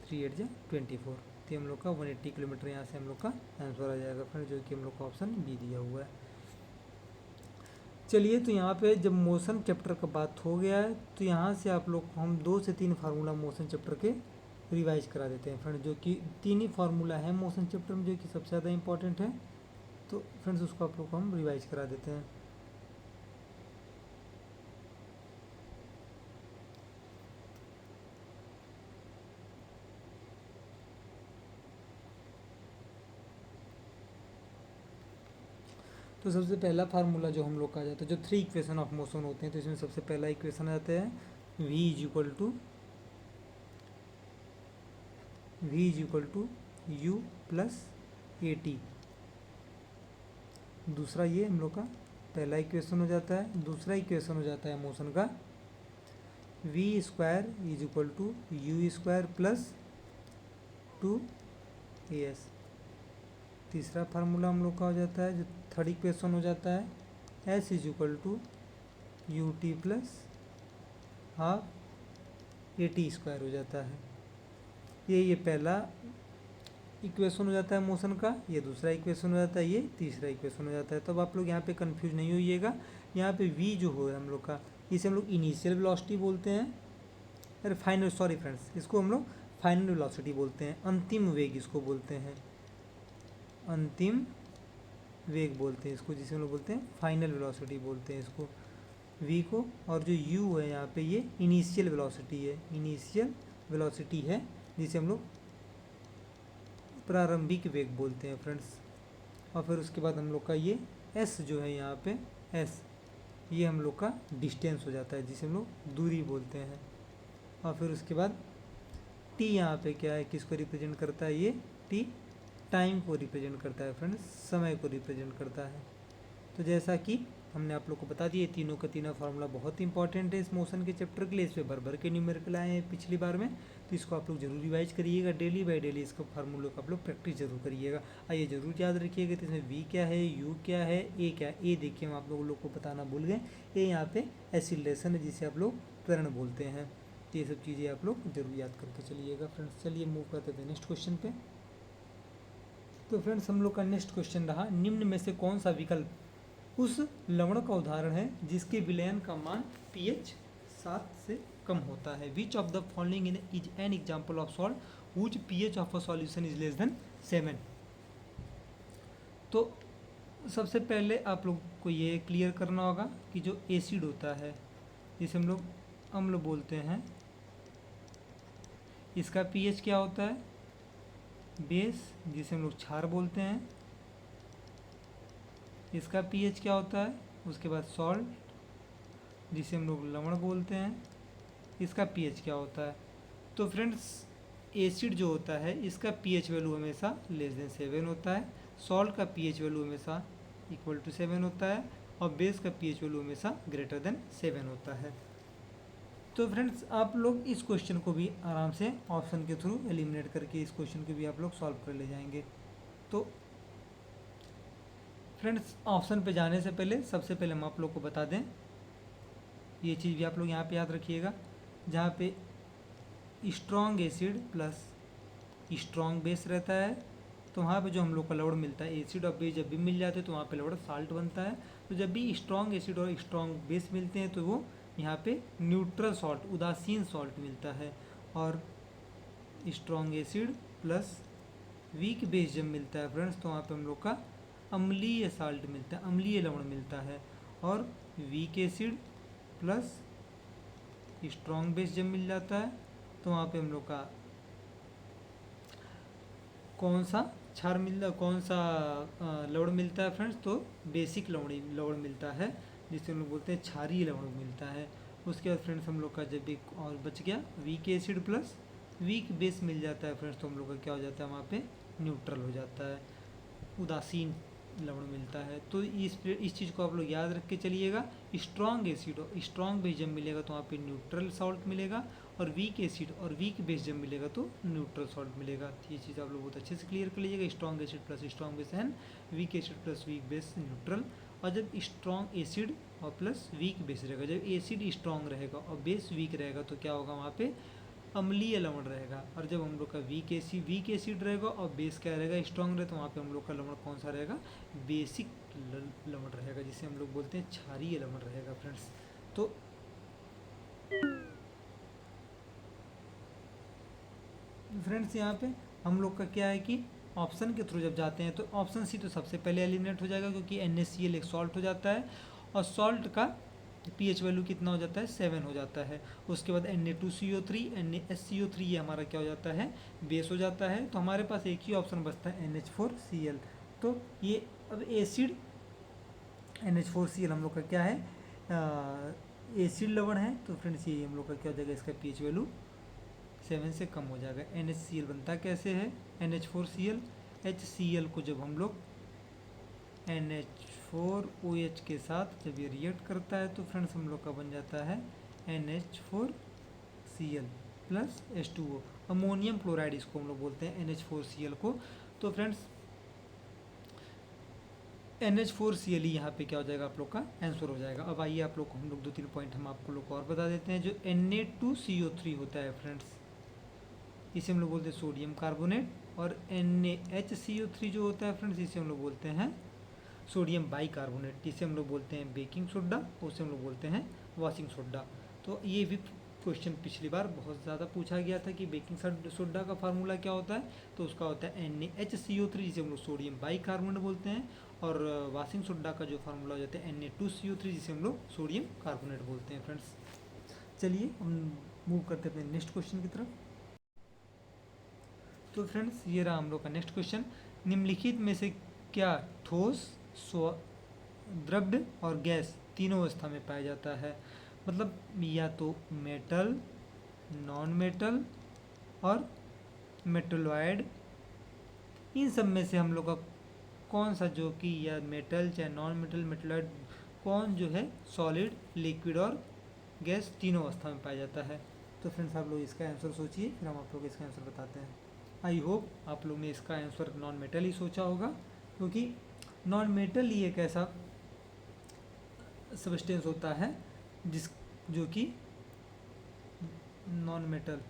3 × 8 = 24। तो हम लोग का 180 किलोमीटर यहाँ से हम लोग का आंसर आ जाएगा फ्रेंड, जो कि हम लोग का ऑप्शन बी दिया हुआ है। चलिए तो यहाँ पे जब मोशन चैप्टर का बात हो गया है तो यहाँ से आप लोग को हम 2 से 3 फार्मूला मोशन चैप्टर के रिवाइज करा देते हैं फ्रेंड, जो कि 3 ही फार्मूला है मोशन चैप्टर में जो कि सबसे ज़्यादा इंपॉर्टेंट है। तो फ्रेंड्स उसको आप लोग को हम रिवाइज करा देते हैं। तो सबसे पहला फार्मूला जो हम लोग का आ जाता है, जो 3 इक्वेशन ऑफ मोशन होते हैं, तो इसमें सबसे पहला इक्वेशन आ जाता है v u plus A T. दूसरा ये हम लोग का पहला इक्वेशन हो जाता है। दूसरा इक्वेशन हो जाता है मोशन का v square is equal to u square plus 2as। तीसरा फार्मूला हम लोग का हो जाता है, जो थर्ड इक्वेशन हो जाता है s is equal to u t plus half a t square हो जाता है। ये पहला इक्वेशन हो जाता है मोशन का, ये दूसरा इक्वेशन हो जाता है, ये तीसरा इक्वेशन हो जाता है। तब आप लोग यहाँ पे कंफ्यूज नहीं होइएगा। यहाँ पे v जो हो हम लोग का, इसे हम लोग इनिशियल वेलोसिटी बोलते हैं, अरे फाइनल, सॉरी फ्रेंड्स, इसको हम लोग फाइनल वेलोसिटी बोलते हैं, अंतिम वेग इसको बोलते हैं, अंतिम वेग बोलते हैं इसको, जिसे हम लोग बोलते हैं फाइनल वेलोसिटी बोलते हैं इसको v को। और जो u है यहाँ पे, ये इनिशियल वेलोसिटी है, इनिशियल वेलोसिटी है, जिसे हम लोग प्रारंभिक वेग बोलते हैं फ्रेंड्स। और फिर उसके बाद हम लोग का ये s जो है यहाँ पे s, ये हम लोग का डिस्टेंस हो जाता है, जिसे हम लोग दूरी बोलते हैं। और फिर उसके बाद t यहाँ पे क्या है, किसको रिप्रेजेंट करता है, ये t टाइम को रिप्रेजेंट करता है फ्रेंड्स, समय को रिप्रेजेंट करता है। तो जैसा कि हमने आप लोग को बता दिया, तीनों का तीनों फार्मूला बहुत इंपॉर्टेंट है इस मोशन के चैप्टर के लिए। इस पर भर के न्यूमेरिकल आए हैं पिछली बार में, तो इसको आप लोग जरूर रिवाइज करिएगा, डेली बाय डेली इसको फार्मूलों का आप लोग प्रैक्टिस जरूर करिएगा। आइए जरूर याद रखिएगा कि इसमें v क्या है, u क्या है, a क्या है। ए देखिए हम आप लोग को बताना भूल गए, ए यहाँ पे एसिलेशन है, जिसे आप लोग त्वरण बोलते हैं। तो ये सब चीज़ें आप लोग जरूर याद करके चलिएगा फ्रेंड्स। चलिए मूव करते थे नेक्स्ट क्वेश्चन पे। तो फ्रेंड्स हम लोग का नेक्स्ट क्वेश्चन रहा, निम्न में से कौन सा विकल्प उस लवण का उदाहरण है जिसके विलयन का मान pH 7 से कम होता है। Which of the following is an example of salt whose pH of a solution is less than 7। तो सबसे पहले आप लोग को ये क्लियर करना होगा कि जो एसिड होता है, जिसे हम लोग अम्ल बोलते हैं, इसका pH क्या होता है, बेस, जिसे हम लोग क्षार बोलते हैं, इसका pH क्या होता है। उसके बाद सॉल्ट, जिसे हम लोग लवण बोलते हैं, इसका pH क्या होता है। तो फ्रेंड्स एसिड जो होता है, इसका pH वैल्यू हमेशा लेस देन 7 होता है, सॉल्ट का pH वैल्यू हमेशा इक्वल टू 7 होता है, और बेस का pH वैल्यू हमेशा ग्रेटर देन 7 होता है। तो फ्रेंड्स आप लोग इस क्वेश्चन को भी आराम से ऑप्शन के थ्रू एलिमिनेट करके इस क्वेश्चन को भी आप लोग सॉल्व कर ले जाएंगे। तो फ्रेंड्स ऑप्शन पे जाने से पहले सबसे पहले हम आप लोग को बता दें, ये चीज़ भी आप लोग यहाँ पे याद रखिएगा, जहाँ पे strong acid plus strong base रहता है, तो वहाँ पे जो हम लोग का लवण मिलता है, एसिड और बेस जब भी मिल जाते हैं तो वहाँ पे लवण साल्ट बनता है। तो जब भी स्ट्रॉन्ग एसिड और स्ट्रॉन्ग बेस मिलते हैं तो वो यहाँ पे न्यूट्रल सॉल्ट, उदासीन सॉल्ट मिलता है। और strong acid plus weak base जब मिलता है फ्रेंड्स, तो वहाँ पे हम लोग का अम्लीय साल्ट मिलता है, अम्लीय लवण मिलता है। और week acid plus strong base जब मिल जाता है तो वहाँ पे हम लोग का कौन सा क्षार मिलता, कौन सा लवण मिलता है फ्रेंड्स, तो बेसिक लवण मिलता है, जिसे हम लोग बोलते हैं क्षारीय लवण मिलता है। उसके बाद फ्रेंड्स हम लोग का जब एक और बच गया weak acid plus weak base मिल जाता है फ्रेंड्स, तो हम लोग का क्या हो जाता है, वहाँ पे न्यूट्रल हो जाता है, उदासीन लवण मिलता है। तो इस चीज़ को आप लोग याद रख के चलिएगा। स्ट्रॉन्ग एसिड और स्ट्रॉन्ग बेस जब मिलेगा तो वहाँ पे न्यूट्रल सॉल्ट मिलेगा, और वीक एसिड और वीक बेस जब मिलेगा तो न्यूट्रल सॉल्ट मिलेगा। ये चीज़ आप लोग बहुत अच्छे से क्लियर कर लीजिएगा। Strong acid plus strong base and week acid plus weak base neutral. और जब स्ट्रॉन्ग एसिड और प्लस वीक बेस रहेगा, जब एसिड स्ट्रॉन्ग रहेगा और बेस वीक रहेगा तो क्या होगा, वहाँ पे अम्लीय लवण रहेगा। और जब हम लोग का वीक एसिड रहेगा और बेस क्या रहेगा, स्ट्रॉन्ग रहे, तो वहाँ पे हम लोग का लवण कौन सा रहेगा, बेसिक लवण रहेगा, जिसे हम लोग बोलते हैं क्षारीय लवण रहेगा फ्रेंड्स। तो फ्रेंड्स यहाँ पे हम लोग का क्या है कि ऑप्शन के थ्रू जब जाते हैं तो ऑप्शन सी तो सबसे पहले एलिमिनेट हो जाएगा, क्योंकि NaCl एक सॉल्ट हो जाता है, और सॉल्ट का pH वैल्यू कितना हो जाता है, 7 हो जाता है। उसके बाद Na2CO3 NaSCO3 ये हमारा क्या हो जाता है, बेस हो जाता है। तो हमारे पास एक ही ऑप्शन बचता है NH4Cl। तो ये अब एसिड NH4Cl हम लोग का क्या है, एसिड लवण है। तो फ्रेंड्स ये हम लोग का क्या हो जाएगा, इसका पीएच वैल्यू 7 से कम हो जाएगा। NHCl बनता कैसे है, NH4Cl, HCl को जब हम लोग NH4OH के साथ जब ये रिएक्ट करता है तो फ्रेंड्स हम लोग का बन जाता है NH4Cl plus H2O, ammonium chloride इसको हम लोग बोलते हैं NH4Cl को। तो फ्रेंड्स NH4Cl ही यहाँ पे क्या हो जाएगा, आप लोग का आंसर हो जाएगा। अब आइए आप लोग को हम लोग 2-3 पॉइंट हम आपको लोग को और बता देते हैं। जो Na2CO3 होता है फ्रेंड्स, इसे हम लोग बोलते हैं सोडियम कार्बोनेट, और NaHCO3 जो होता है फ्रेंड्स, इसे हम लोग बोलते हैं सोडियम बाइकार्बोनेट, जिसे हम लोग बोलते हैं बेकिंग सोडा, उसे हम लोग बोलते हैं वॉशिंग सोडा। तो ये भी क्वेश्चन पिछली बार बहुत ज़्यादा पूछा गया था कि बेकिंग सोडा का फार्मूला क्या होता है, तो उसका होता है NaHCO3, जिसे हम लोग सोडियम बाइकार्बोनेट बोलते हैं, और वॉशिंग सोडा का जो फार्मूला हो जाता है Na2CO3, जिसे हम लोग सोडियम कार्बोनेट बोलते हैं फ्रेंड्स। चलिए हम मूव करते हैं अपने नेक्स्ट क्वेश्चन की तरफ। तो फ्रेंड्स ये रहा हम लोग का नेक्स्ट क्वेश्चन। निम्नलिखित में से क्या ठोस, द्रव्य और गैस तीनों अवस्था में पाया जाता है। मतलब या तो मेटल, नॉन मेटल और मेटलॉइड, इन सब में से हम लोग का कौन सा, जो कि या मेटल चाहे नॉन मेटल मेटलॉइड, कौन जो है सॉलिड, लिक्विड और गैस तीनों अवस्था में पाया जाता है। तो फ्रेंड्स आप लोग इसका आंसर सोचिए, फिर हम आप लोग इसका आंसर बताते हैं। आई होप आप लोग ने इसका आंसर नॉन मेटल ही सोचा होगा, क्योंकि नॉन मेटल ही एक ऐसा सबस्टेंस होता है जिस जो कि नॉन मेटल,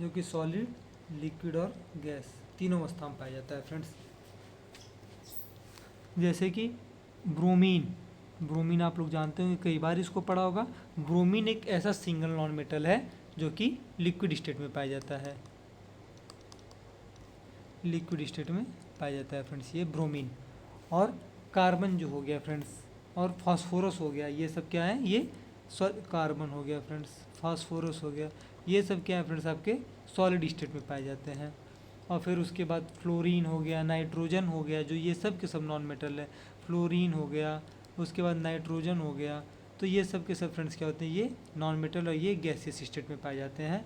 जो कि सॉलिड, लिक्विड और गैस तीनों अवस्था में पाया जाता है फ्रेंड्स। जैसे कि ब्रोमीन, ब्रोमीन आप लोग जानते होंगे, कई बार इसको पढ़ा होगा। ब्रोमीन एक ऐसा सिंगल नॉन मेटल है जो कि लिक्विड स्टेट में पाया जाता है, लिक्विड स्टेट में पाया जाता है फ्रेंड्स ये ब्रोमीन। और कार्बन जो हो गया फ्रेंड्स, और फास्फोरस हो गया, ये सब क्या है, ये कार्बन हो गया फ्रेंड्स, फास्फोरस हो गया, ये सब क्या है फ्रेंड्स, आपके सॉलिड स्टेट में पाए जाते हैं। और फिर उसके बाद फ्लोरीन हो गया, नाइट्रोजन हो गया, जो ये सब के सब नॉन मेटल है। फ्लोरीन हो गया, उसके बाद नाइट्रोजन हो गया, तो ये सब के सब फ्रेंड्स क्या होते हैं, ये नॉन मेटल और ये गैसियस स्टेट में पाए जाते हैं।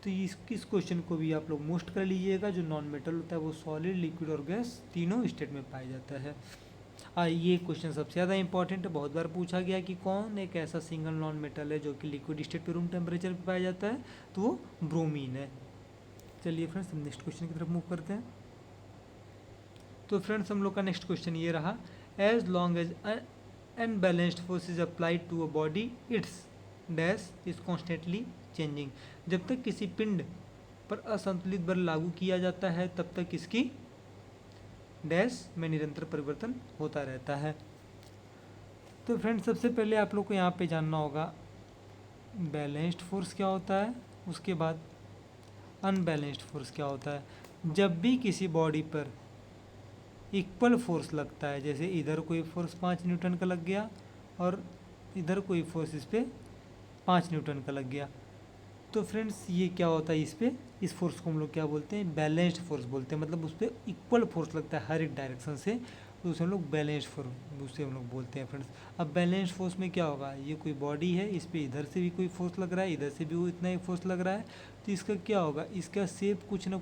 तो इस क्वेश्चन को भी आप लोग मोस्ट कर लीजिएगा। जो नॉन मेटल होता है वो सॉलिड, लिक्विड और गैस तीनों स्टेट में पाया जाता है। ये क्वेश्चन सबसे ज़्यादा इंपॉर्टेंट है, बहुत बार पूछा गया कि कौन एक ऐसा सिंगल नॉन मेटल है जो कि लिक्विड स्टेट पे रूम टेम्परेचर पे पाया जाता है, तो वो ब्रोमीन है। चलिए फ्रेंड्स हम नेक्स्ट क्वेश्चन की तरफ मूव करते हैं। तो फ्रेंड्स हम लोग का नेक्स्ट क्वेश्चन ये रहा, as long as unbalanced force is applied to a body its dash is constantly changing. जब तक किसी पिंड पर असंतुलित बल लागू किया जाता है तब तक इसकी डैश में निरंतर परिवर्तन होता रहता है। तो फ्रेंड्स सबसे पहले आप लोग को यहाँ पे जानना होगा बैलेंस्ड फोर्स क्या होता है, उसके बाद अनबैलेंस्ड फोर्स क्या होता है। जब भी किसी बॉडी पर इक्वल फोर्स लगता है, जैसे इधर कोई फोर्स 5 न्यूटन का लग गया और इधर कोई फोर्स इस पर 5 न्यूटन का लग गया, तो फ्रेंड्स ये क्या होता है, इस फोर्स को हम लोग क्या बोलते हैं, बैलेंस्ड फोर्स बोलते हैं। मतलब उस पर इक्वल फोर्स लगता है हर एक डायरेक्शन से, तो उसे हम लोग बैलेंस्ड फोर्स उसे हम लोग बोलते हैं फ्रेंड्स। अब बैलेंस्ड फोर्स में क्या होगा, ये कोई बॉडी है, इस पर इधर से भी कोई फोर्स लग रहा है, इधर से भी वो इतना ही फोर्स लग रहा है, तो इसका क्या होगा, इसका शेप कुछ ना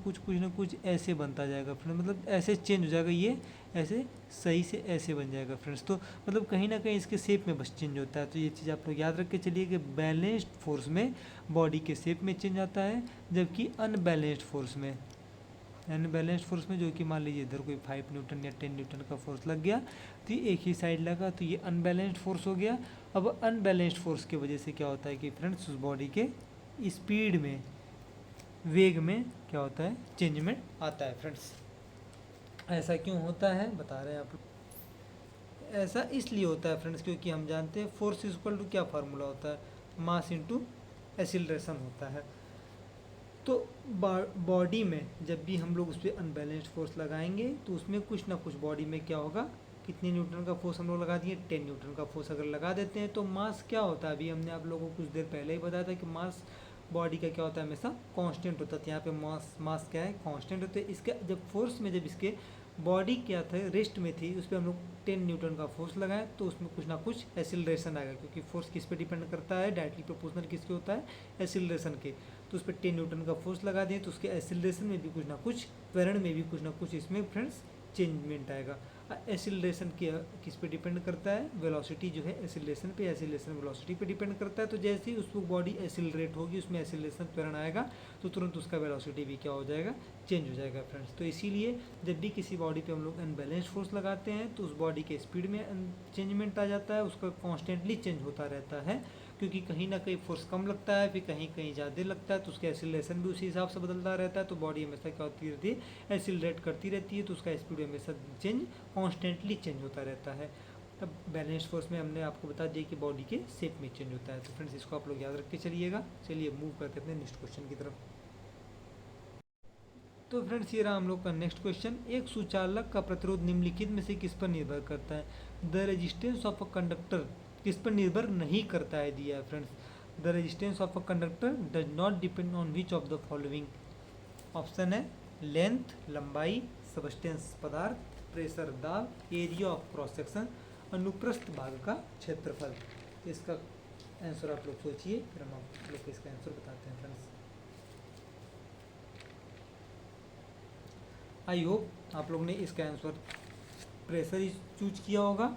कुछ ऐसे बनता जाएगा फ्रेंड, मतलब ऐसे चेंज हो जाएगा, ये ऐसे सही से ऐसे बन जाएगा फ्रेंड्स। तो मतलब कहीं ना कहीं इसके शेप में बस चेंज होता है। तो ये चीज़ आप लोग याद रख के चलिए कि बैलेंस्ड फोर्स में बॉडी के शेप में चेंज आता है, जबकि अनबैलेंस्ड फोर्स में जो कि मान लीजिए इधर कोई 5 न्यूटन या 10 न्यूटन का फोर्स लग गया, तो ये एक ही साइड लगा, तो ये अनबैलेंस्ड फोर्स हो गया। अब अनबैलेंस्ड फोर्स की वजह से क्या होता है कि फ्रेंड्स उस बॉडी के स्पीड में, वेग में क्या होता है, चेंजमेंट आता है फ्रेंड्स। ऐसा क्यों होता है बता रहे हैं आप लोग। ऐसा इसलिए होता है फ्रेंड्स क्योंकि हम जानते हैं फोर्स इक्वल टू क्या फार्मूला होता है, मास इनटू एक्सीलरेशन होता है। तो बॉडी में जब भी हम लोग उस पर अनबैलेंस्ड फोर्स लगाएंगे तो उसमें कुछ ना कुछ बॉडी में क्या होगा, कितने न्यूटन का फोर्स हम लोग लगा दिए, 10 न्यूटन का फोर्स अगर लगा देते हैं तो मास क्या होता है, अभी हमने आप लोगों को कुछ देर पहले ही बताया था कि मास बॉडी का क्या होता है, हमेशा कांस्टेंट होता है। तो यहाँ पे मास क्या है, कांस्टेंट होते हैं। इसके जब फोर्स में, जब इसके बॉडी क्या था, रेस्ट में थी, उस पर हम लोग 10 न्यूटन का फोर्स लगाएं तो उसमें कुछ ना कुछ एसिलरेशन आएगा, क्योंकि फोर्स किस पे डिपेंड करता है, डायरेक्टली प्रोपोर्शनल किसके होता है, एसिलरेशन के। तो उस पर 10 न्यूटन का फोर्स लगा दें तो उसके एसिलरेशन में भी कुछ ना कुछ, त्वरण में भी कुछ ना कुछ इसमें फ्रेंड्स चेंजमेंट आएगा। एसिलरेशन किस पे डिपेंड करता है, वेलोसिटी जो है एसिलरेशन पे, एसिलरेशन वेलोसिटी पे डिपेंड करता है। तो जैसे ही उसको बॉडी एसिलरेट होगी, उसमें एसिलरेशन त्वरण आएगा, तो तुरंत उसका वेलोसिटी भी क्या हो जाएगा, चेंज हो जाएगा फ्रेंड्स। तो इसीलिए जब भी किसी बॉडी पे हम लोग अनबैलेंस फोर्स लगाते हैं तो उस बॉडी के स्पीड में चेंजमेंट आ जाता है, उसका कॉन्स्टेंटली चेंज होता रहता है, क्योंकि कहीं ना कहीं फोर्स कम लगता है, फिर कहीं कहीं ज़्यादा लगता है, तो उसका एसिलरेशन भी उसी हिसाब से बदलता रहता है। तो बॉडी हमेशा क्या होती रहती है, एसिलरेट करती रहती है, तो उसका स्पीड हमेशा चेंज, कॉन्स्टेंटली चेंज होता रहता है। तब बैलेंस फोर्स में हमने आपको बता दिया कि बॉडी के शेप में चेंज होता है। तो फ्रेंड्स इसको आप लोग याद रख के चलिएगा। चलिए मूव करते हैं अपने नेक्स्ट क्वेश्चन की तरफ। तो फ्रेंड्स ये रहा हम लोग का नेक्स्ट क्वेश्चन। एक सुचालक का प्रतिरोध निम्नलिखित में से किस पर निर्भर करता है। The resistance of a conductor किस पर निर्भर नहीं करता है, दिया है friends. The resistance of a conductor does not depend on which of the following. Option है लेंथ लंबाई, सबस्टेंस पदार्थ, प्रेशर दाब, एरिया ऑफ क्रॉस सेक्शन, अनुप्रस्थ भाग का क्षेत्रफल। तो इसका आंसर आप लोग सोचिए, फिर हम आप लोग को इसका आंसर बताते हैं फ्रेंड्स। आई होप आप लोग ने इसका आंसर प्रेशर ही चूज किया होगा।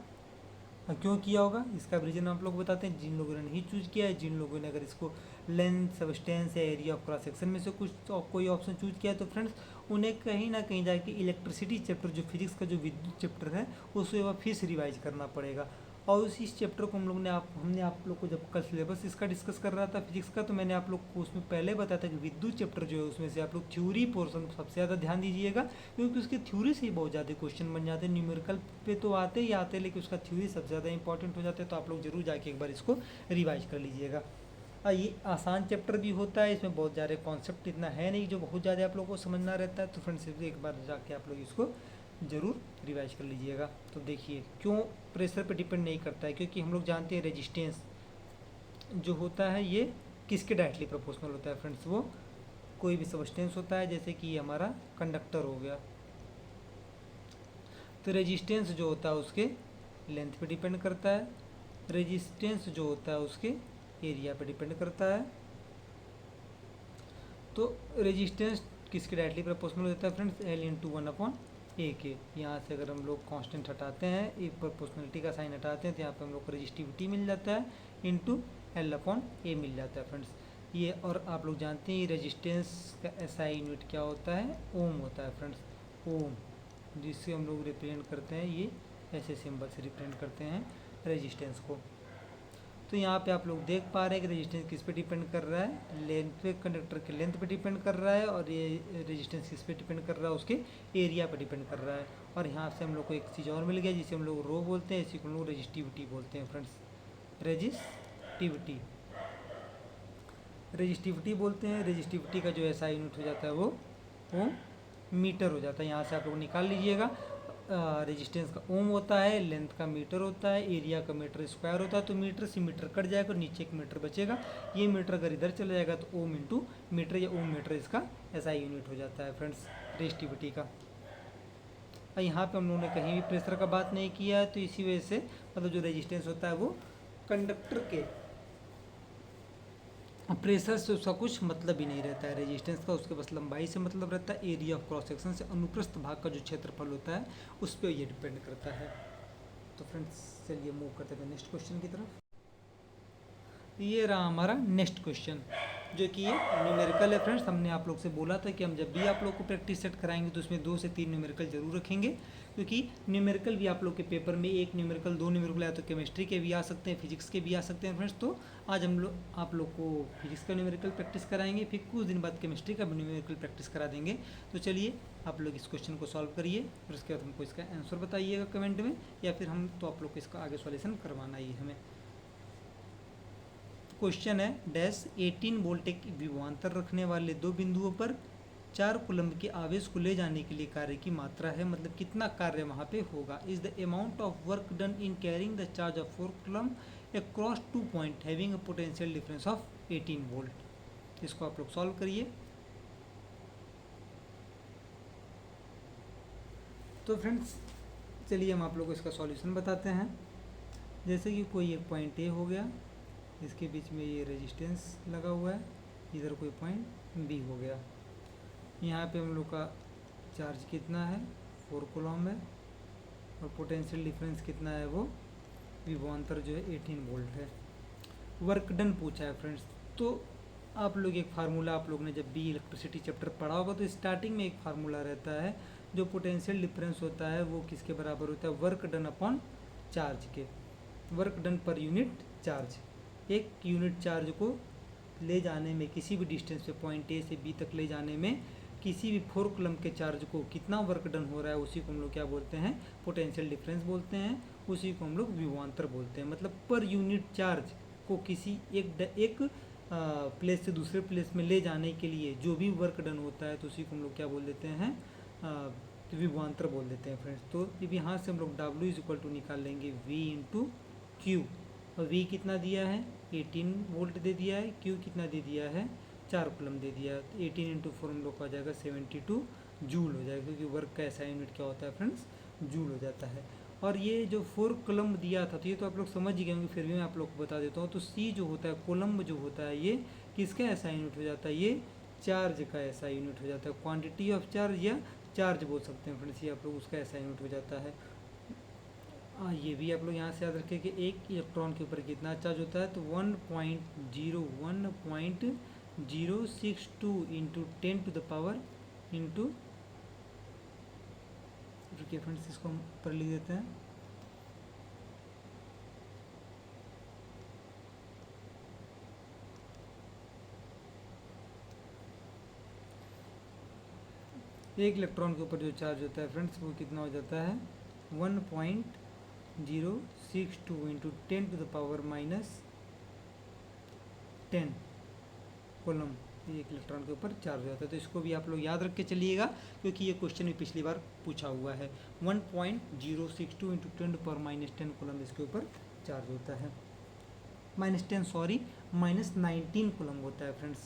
क्यों किया होगा इसका रीजन आप लोग बताते हैं। जिन लोगों ने नहीं चूज किया है, जिन लोगों ने अगर इसको लेंथ, सबस्टेंस या एरिया ऑफ क्रॉस सेक्शन में से कुछ कोई ऑप्शन चूज किया है, तो फ्रेंड्स उन्हें कहीं ना कहीं जाके इलेक्ट्रिसिटी चैप्टर, जो फिजिक्स का जो विद्युत चैप्टर है, उसे वह फिर से रिवाइज करना पड़ेगा। और उसी चैप्टर को हमने आप लोग को, जब कल सिलेबस इसका डिस्कस कर रहा था फिजिक्स का, तो मैंने आप लोग को उसमें पहले बताया था कि विद्युत चैप्टर जो है उसमें से आप लोग थ्योरी पोर्शन सबसे ज़्यादा ध्यान दीजिएगा, क्योंकि उसके थ्योरी से ही बहुत ज़्यादा क्वेश्चन बन जाते हैं। न्यूमेरिकल पे तो आते ही आते हैं, लेकिन उसका थ्योरी सबसे ज़्यादा इंपॉर्टेंट हो जाता है। तो आप लोग जरूर जाके एक बार इसको रिवाइज कर लीजिएगा। ये आसान चैप्टर भी होता है, इसमें बहुत ज़्यादा कॉन्सेप्ट इतना है नहीं जो बहुत ज़्यादा आप लोगों को समझना रहता है। तो फ्रेंड्स एक बार जाके आप लोग इसको ज़रूर रिवाइज कर लीजिएगा। तो देखिए क्यों प्रेशर पे डिपेंड नहीं करता है, क्योंकि हम लोग जानते हैं रेजिस्टेंस जो होता है ये किसके डायरेक्टली प्रोपोर्शनल होता है फ्रेंड्स। वो कोई भी सबस्टेंस होता है, जैसे कि हमारा कंडक्टर हो गया, तो रेजिस्टेंस जो होता है उसके लेंथ पे डिपेंड करता है, रेजिस्टेंस जो होता है उसके एरिया पे डिपेंड करता है। तो रेजिस्टेंस किसके डायरेक्टली प्रोपोर्शनल होता है फ्रेंड्स, L इंटू 1/A के। यहाँ से अगर हम लोग कांस्टेंट हटाते हैं, एक प्रोपोर्शनलिटी का साइन हटाते हैं, तो यहाँ पे हम लोग को रेजिस्टिविटी मिल जाता है इंटू L/A मिल जाता है फ्रेंड्स। ये और आप लोग जानते हैं रेजिस्टेंस का SI यूनिट क्या होता है, ओम होता है फ्रेंड्स, ओम, जिससे हम लोग रिप्रेजेंट करते हैं, ये ऐसे सिंबल से रिप्रेजेंट करते हैं रेजिस्टेंस को। तो यहाँ पे आप लोग देख पा रहे हैं कि रेजिस्टेंस किस पे डिपेंड कर रहा है, लेंथ पे, कंडक्टर के लेंथ पे डिपेंड कर रहा है, और ये रेजिस्टेंस किस पे डिपेंड कर रहा है, उसके एरिया पे डिपेंड कर रहा है। और यहाँ से हम लोग को एक चीज़ और मिल गया जिसे हम लोग रो बोलते हैं, इसी को हम लोग रेजिस्टिविटी बोलते हैं फ्रेंड्स, रेजिस्टिविटी बोलते हैं। रेजिस्टिविटी का जो ऐसा यूनिट हो जाता है वो मीटर हो जाता है। यहाँ से आप लोग निकाल लीजिएगा, रेजिस्टेंस का ओम होता है, लेंथ का मीटर होता है, एरिया का मीटर स्क्वायर होता है। तो मीटर से मीटर कट जाएगा और नीचे एक मीटर बचेगा। ये मीटर अगर इधर चला जाएगा तो ओम इंटू मीटर या ओम मीटर इसका SI यूनिट हो जाता है फ्रेंड्स रेजिस्टिविटी का। और यहाँ पे हम लोगों ने कहीं भी प्रेशर का बात नहीं किया है, तो इसी वजह से मतलब जो रेजिस्टेंस होता है वो कंडक्टर के प्रेशर से उसका कुछ मतलब ही नहीं रहता है रेजिस्टेंस का, उसके बस लंबाई से मतलब रहता है। एरिया ऑफ क्रॉस सेक्शन से अनुप्रस्थ भाग का जो क्षेत्रफल होता है उस पर ये डिपेंड करता है। तो फ्रेंड्स चलिए मूव करते हैं नेक्स्ट क्वेश्चन की तरफ। ये रहा हमारा नेक्स्ट क्वेश्चन, जो कि ये न्यूमेरिकल है फ्रेंड्स। हमने आप लोग से बोला था कि हम जब भी आप लोग को प्रैक्टिस सेट कराएंगे तो उसमें 2 से 3 न्यूमेरिकल जरूर रखेंगे, क्योंकि न्यूमेरिकल भी आप लोग के पेपर में 1 न्यूमेरिकल 2 न्यूमेरिकल आया तो केमिस्ट्री के भी आ सकते हैं, फिजिक्स के भी आ सकते हैं फ्रेंड्स। तो आज हम लोग आप लोग को फिजिक्स का न्यूमेरिकल प्रैक्टिस कराएंगे, फिर कुछ दिन बाद केमिस्ट्री का भी न्यूमेरिकल प्रैक्टिस करा देंगे। तो चलिए आप लोग इस क्वेश्चन को सॉल्व करिए, फिर उसके बाद हमको इसका आंसर बताइएगा कमेंट में, या फिर हम तो आप लोग को इसका आगे सॉल्यूशन करवाना ही है हमें। क्वेश्चन है डैश 18 वोल्ट एक विभवांतर रखने वाले 2 बिंदुओं पर 4 कूलम्ब के आवेश को ले जाने के लिए कार्य की मात्रा है, मतलब कितना कार्य वहाँ पे होगा। Is the amount of work done in carrying the charge of 4 coulomb across 2 point having a potential difference of 18 volt. इसको आप लोग सॉल्व करिए। तो फ्रेंड्स चलिए हम आप लोग को इसका सॉल्यूशन बताते हैं। जैसे कि कोई एक पॉइंट ए हो गया, इसके बीच में ये रेजिस्टेंस लगा हुआ है, इधर कोई पॉइंट बी हो गया। यहाँ पे हम लोग का चार्ज कितना है, 4 कूलम है, और पोटेंशियल डिफरेंस कितना है, वो विभवांतर जो है 18 वोल्ट है। वर्क डन पूछा है फ्रेंड्स। तो आप लोग एक फार्मूला, आप लोग ने जब भी इलेक्ट्रिसिटी चैप्टर पढ़ा होगा तो स्टार्टिंग में एक फार्मूला रहता है, जो पोटेंशियल डिफरेंस होता है वो किसके बराबर होता है, वर्क डन अपॉन चार्ज के, work done per unit charge. एक यूनिट चार्ज को ले जाने में, किसी भी डिस्टेंस पे पॉइंट ए से बी तक ले जाने में किसी भी 4 कूलम के चार्ज को कितना वर्क डन हो रहा है, उसी को हम लोग क्या बोलते हैं, पोटेंशियल डिफरेंस बोलते हैं, उसी को हम लोग विभवांतर बोलते हैं। मतलब पर यूनिट चार्ज को किसी एक प्लेस से दूसरे प्लेस में ले जाने के लिए जो भी वर्क डन होता है, तो उसी को हम लोग क्या बोल देते हैं, विभवांतर बोल देते हैं फ्रेंड्स। तो अब यहाँ से हम लोग W इज इक्वल टू निकाल लेंगे V इंटू क्यू, और V कितना दिया है, 18 वोल्ट दे दिया है, Q कितना दे दिया है, 4 कूलम दे दिया है। तो 18 इंटू 4 हम लोग का आ जाएगा 72 जूल हो जाएगा, क्योंकि वर्क का ऐसा यूनिट क्या होता है फ्रेंड्स, जूल हो जाता है। और ये जो 4 कूलम दिया था, तो ये तो आप लोग समझ ही गए होंगे, फिर भी मैं आप लोग को बता देता हूँ। तो C जो होता है, कूलम जो होता है, ये किसका ऐसा यूनिट हो जाता है, ये चार्ज का ऐसा यूनिट हो जाता है, क्वांटिटी ऑफ चार्ज या चार्ज बोल सकते हैं फ्रेंड्स, ये आप लोग उसका ऐसा यूनिट हो जाता है। ये भी आप लोग यहाँ से याद रखें कि एक इलेक्ट्रॉन के ऊपर कितना चार्ज होता है, तो 1.062 into 10 to the power into, रुकिए फ्रेंड्स इसको हम ऊपर लिख देते हैं, एक इलेक्ट्रॉन के ऊपर जो चार्ज होता है फ्रेंड्स, वो कितना हो जाता है, 1.062 into 10 to the power -10 coulomb एक इलेक्ट्रॉन के ऊपर चार्ज हो जाता है। तो इसको भी आप लोग याद रख के चलिएगा, क्योंकि ये क्वेश्चन भी पिछली बार पूछा हुआ है। 1.062 इंटू 10 टू पावर -10 कूलम इसके ऊपर चार्ज होता है, -10 सॉरी -19 कूलम होता है फ्रेंड्स,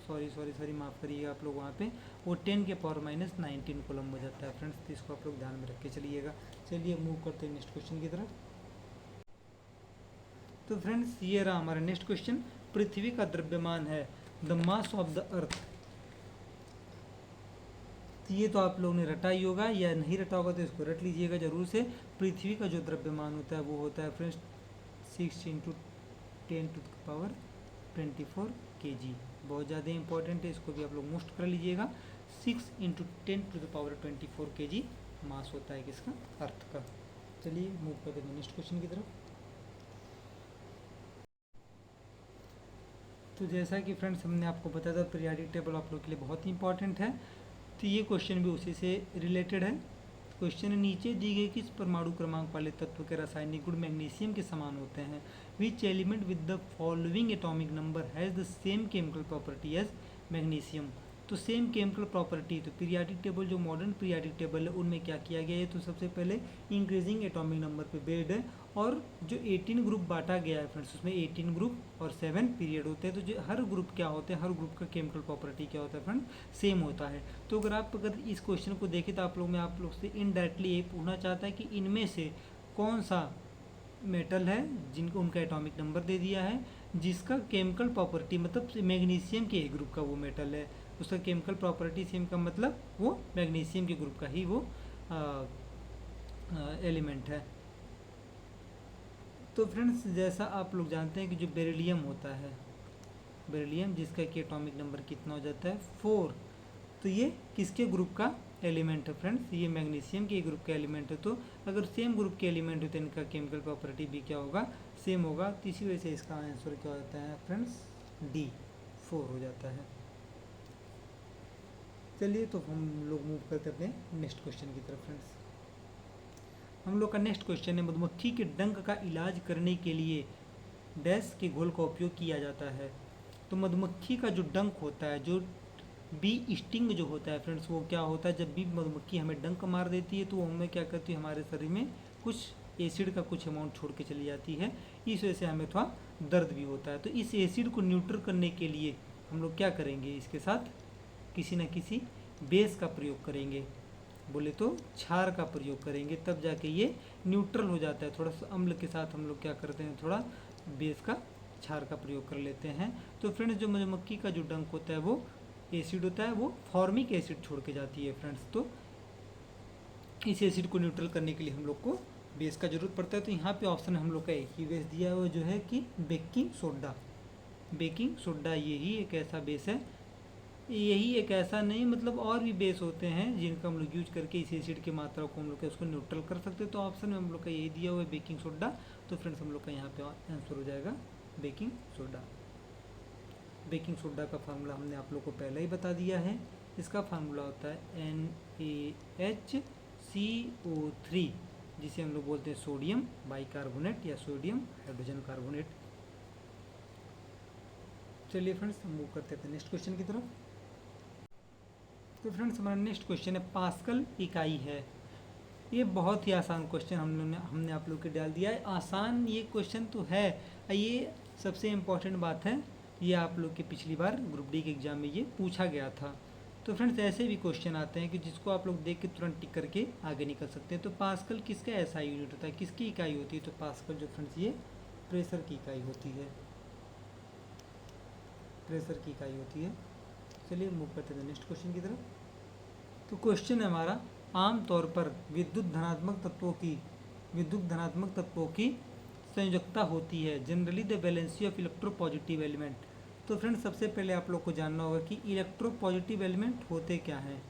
सॉरी माफ़ करिएगा आप लोग, वहाँ पे वो 10 के पावर -19 कूलम हो जाता है फ्रेंड्स। तो इसको आप लोग ध्यान में रख के चलिएगा। चलिए मूव करते हैं नेक्स्ट क्वेश्चन की तरफ। तो फ्रेंड्स ये रहा हमारा नेक्स्ट क्वेश्चन। पृथ्वी का द्रव्यमान है, the mass of the earth. तो ये तो आप लोगों ने रटा ही होगा, या नहीं रटा होगा तो इसको रट लीजिएगा जरूर से। पृथ्वी का जो द्रव्यमान होता है वो होता है friends 6 into 10 to the power 24 kg। बहुत ज़्यादा इंपॉर्टेंट है, इसको भी आप लोग मोस्ट कर लीजिएगा। 6 into 10 to the power 24 kg mass होता है किसका, अर्थ का। चलिए मूव कर देंगे नेक्स्ट क्वेश्चन की तरफ। तो जैसा कि फ्रेंड्स हमने आपको बताया था, पीरियोडिक टेबल आप लोग के लिए बहुत ही इंपॉर्टेंट है, तो ये क्वेश्चन भी उसी से रिलेटेड है। क्वेश्चन नीचे दी गई किस परमाणु क्रमांक वाले तत्व के रासायनिक गुण मैग्नीशियम के समान होते हैं, which element with the following atomic number has the same chemical property as magnesium. तो सेम केमिकल प्रॉपर्टी, तो पीरियोडिक टेबल जो मॉडर्न पीरियोडिक टेबल है उनमें क्या किया गया है, तो सबसे पहले इंक्रीजिंग एटॉमिक नंबर पे बेस्ड है, और जो 18 ग्रुप बांटा गया है फ्रेंड्स, उसमें 18 ग्रुप और 7 पीरियड होते हैं। तो जो हर ग्रुप क्या होते हैं, हर ग्रुप का केमिकल प्रॉपर्टी क्या होता है फ्रेंड, सेम होता है। तो अगर इस क्वेश्चन को देखें तो आप लोग से इनडायरेक्टली ये पूछना चाहता है कि इनमें से कौन सा मेटल है जिनको उनका एटॉमिक नंबर दे दिया है, जिसका केमिकल प्रॉपर्टी मतलब मैग्नीशियम के ग्रुप का वो मेटल है, उसका केमिकल प्रॉपर्टी सेम का मतलब वो मैग्नीशियम के ग्रुप का ही वो एलिमेंट है। तो फ्रेंड्स जैसा आप लोग जानते हैं कि जो बेरिलियम होता है, बेरिलियम जिसका कि एटॉमिक नंबर कितना हो जाता है 4, तो ये किसके ग्रुप का एलिमेंट है फ्रेंड्स, ये मैग्नीशियम के ग्रुप का एलिमेंट है। तो अगर सेम ग्रुप के एलिमेंट होते हैं इनका केमिकल प्रॉपर्टी भी क्या होगा, सेम होगा। तो इसी वजह से इसका आंसर क्या होता है फ्रेंड्स, D 4 हो जाता है। चलिए तो हम लोग मूव करते हैं अपने नेक्स्ट क्वेश्चन की तरफ फ्रेंड्स। हम लोग का नेक्स्ट क्वेश्चन है, मधुमक्खी के डंक का इलाज करने के लिए डैश के घोल का उपयोग किया जाता है। तो मधुमक्खी का जो डंक होता है, जो बी स्टिंग जो होता है फ्रेंड्स, वो क्या होता है, जब भी मधुमक्खी हमें डंक मार देती है तो वो हमें क्या करती है, हमारे शरीर में कुछ एसिड का कुछ अमाउंट छोड़ के चली जाती है, इस वजह से हमें थोड़ा दर्द भी होता है। तो इस एसिड को न्यूट्रल करने के लिए हम लोग क्या करेंगे, इसके साथ किसी न किसी बेस का प्रयोग करेंगे, बोले तो क्षार का प्रयोग करेंगे, तब जाके ये न्यूट्रल हो जाता है। थोड़ा सा अम्ल के साथ हम लोग क्या करते हैं, थोड़ा बेस का क्षार का प्रयोग कर लेते हैं। तो फ्रेंड्स जो मधुमक्खी का जो डंक होता है वो एसिड होता है, वो फॉर्मिक एसिड छोड़ के जाती है फ्रेंड्स। तो इस एसिड को न्यूट्रल करने के लिए हम लोग को बेस का जरूरत पड़ता है। तो यहाँ पे ऑप्शन हम लोग का एक ही बेस दिया हुआ जो है कि बेकिंग सोडा। बेकिंग सोडा यही एक ऐसा बेस है, यही एक ऐसा नहीं, मतलब और भी बेस होते हैं जिनका हम लोग यूज करके इस एसिड की मात्रा को हम लोग उसको न्यूट्रल कर सकते हैं। तो ऑप्शन में हम लोग का यही दिया हुआ है बेकिंग सोडा। तो फ्रेंड्स हम लोग का यहाँ पे आंसर हो जाएगा बेकिंग सोडा। बेकिंग सोडा का फार्मूला हमने आप लोग को पहले ही बता दिया है। इसका फार्मूला होता है NaHCO3, जिसे हम लोग बोलते हैं सोडियम बाइकार्बोनेट या सोडियम हाइड्रोजन कार्बोनेट। चलिए फ्रेंड्स हम मूव करते हैं नेक्स्ट क्वेश्चन की तरफ। तो फ्रेंड्स हमारा नेक्स्ट क्वेश्चन है पास्कल इकाई है। ये बहुत ही आसान क्वेश्चन हमने आप लोग के डाल दिया है। आसान ये क्वेश्चन तो है, ये सबसे इम्पोर्टेंट बात है, ये आप लोग के पिछली बार ग्रुप डी के एग्जाम में ये पूछा गया था। तो फ्रेंड्स ऐसे भी क्वेश्चन आते हैं कि जिसको आप लोग देख के तुरंत टिक करके आगे निकल सकते हैं। तो पास्कल किसका ऐसा यूनिट होता है, किसकी इकाई होती है, तो पास्कल जो फ्रेंड्स ये प्रेशर की इकाई होती है, प्रेशर की इकाई होती है। चलिए मूव करते हैं नेक्स्ट क्वेश्चन की तरफ। तो क्वेश्चन है हमारा, आमतौर पर विद्युत धनात्मक तत्वों की संयोजकता होती है, generally the valency of electropositive element. तो फ्रेंड्स सबसे पहले आप लोग को जानना होगा कि इलेक्ट्रोपॉजिटिव एलिमेंट होते क्या हैं।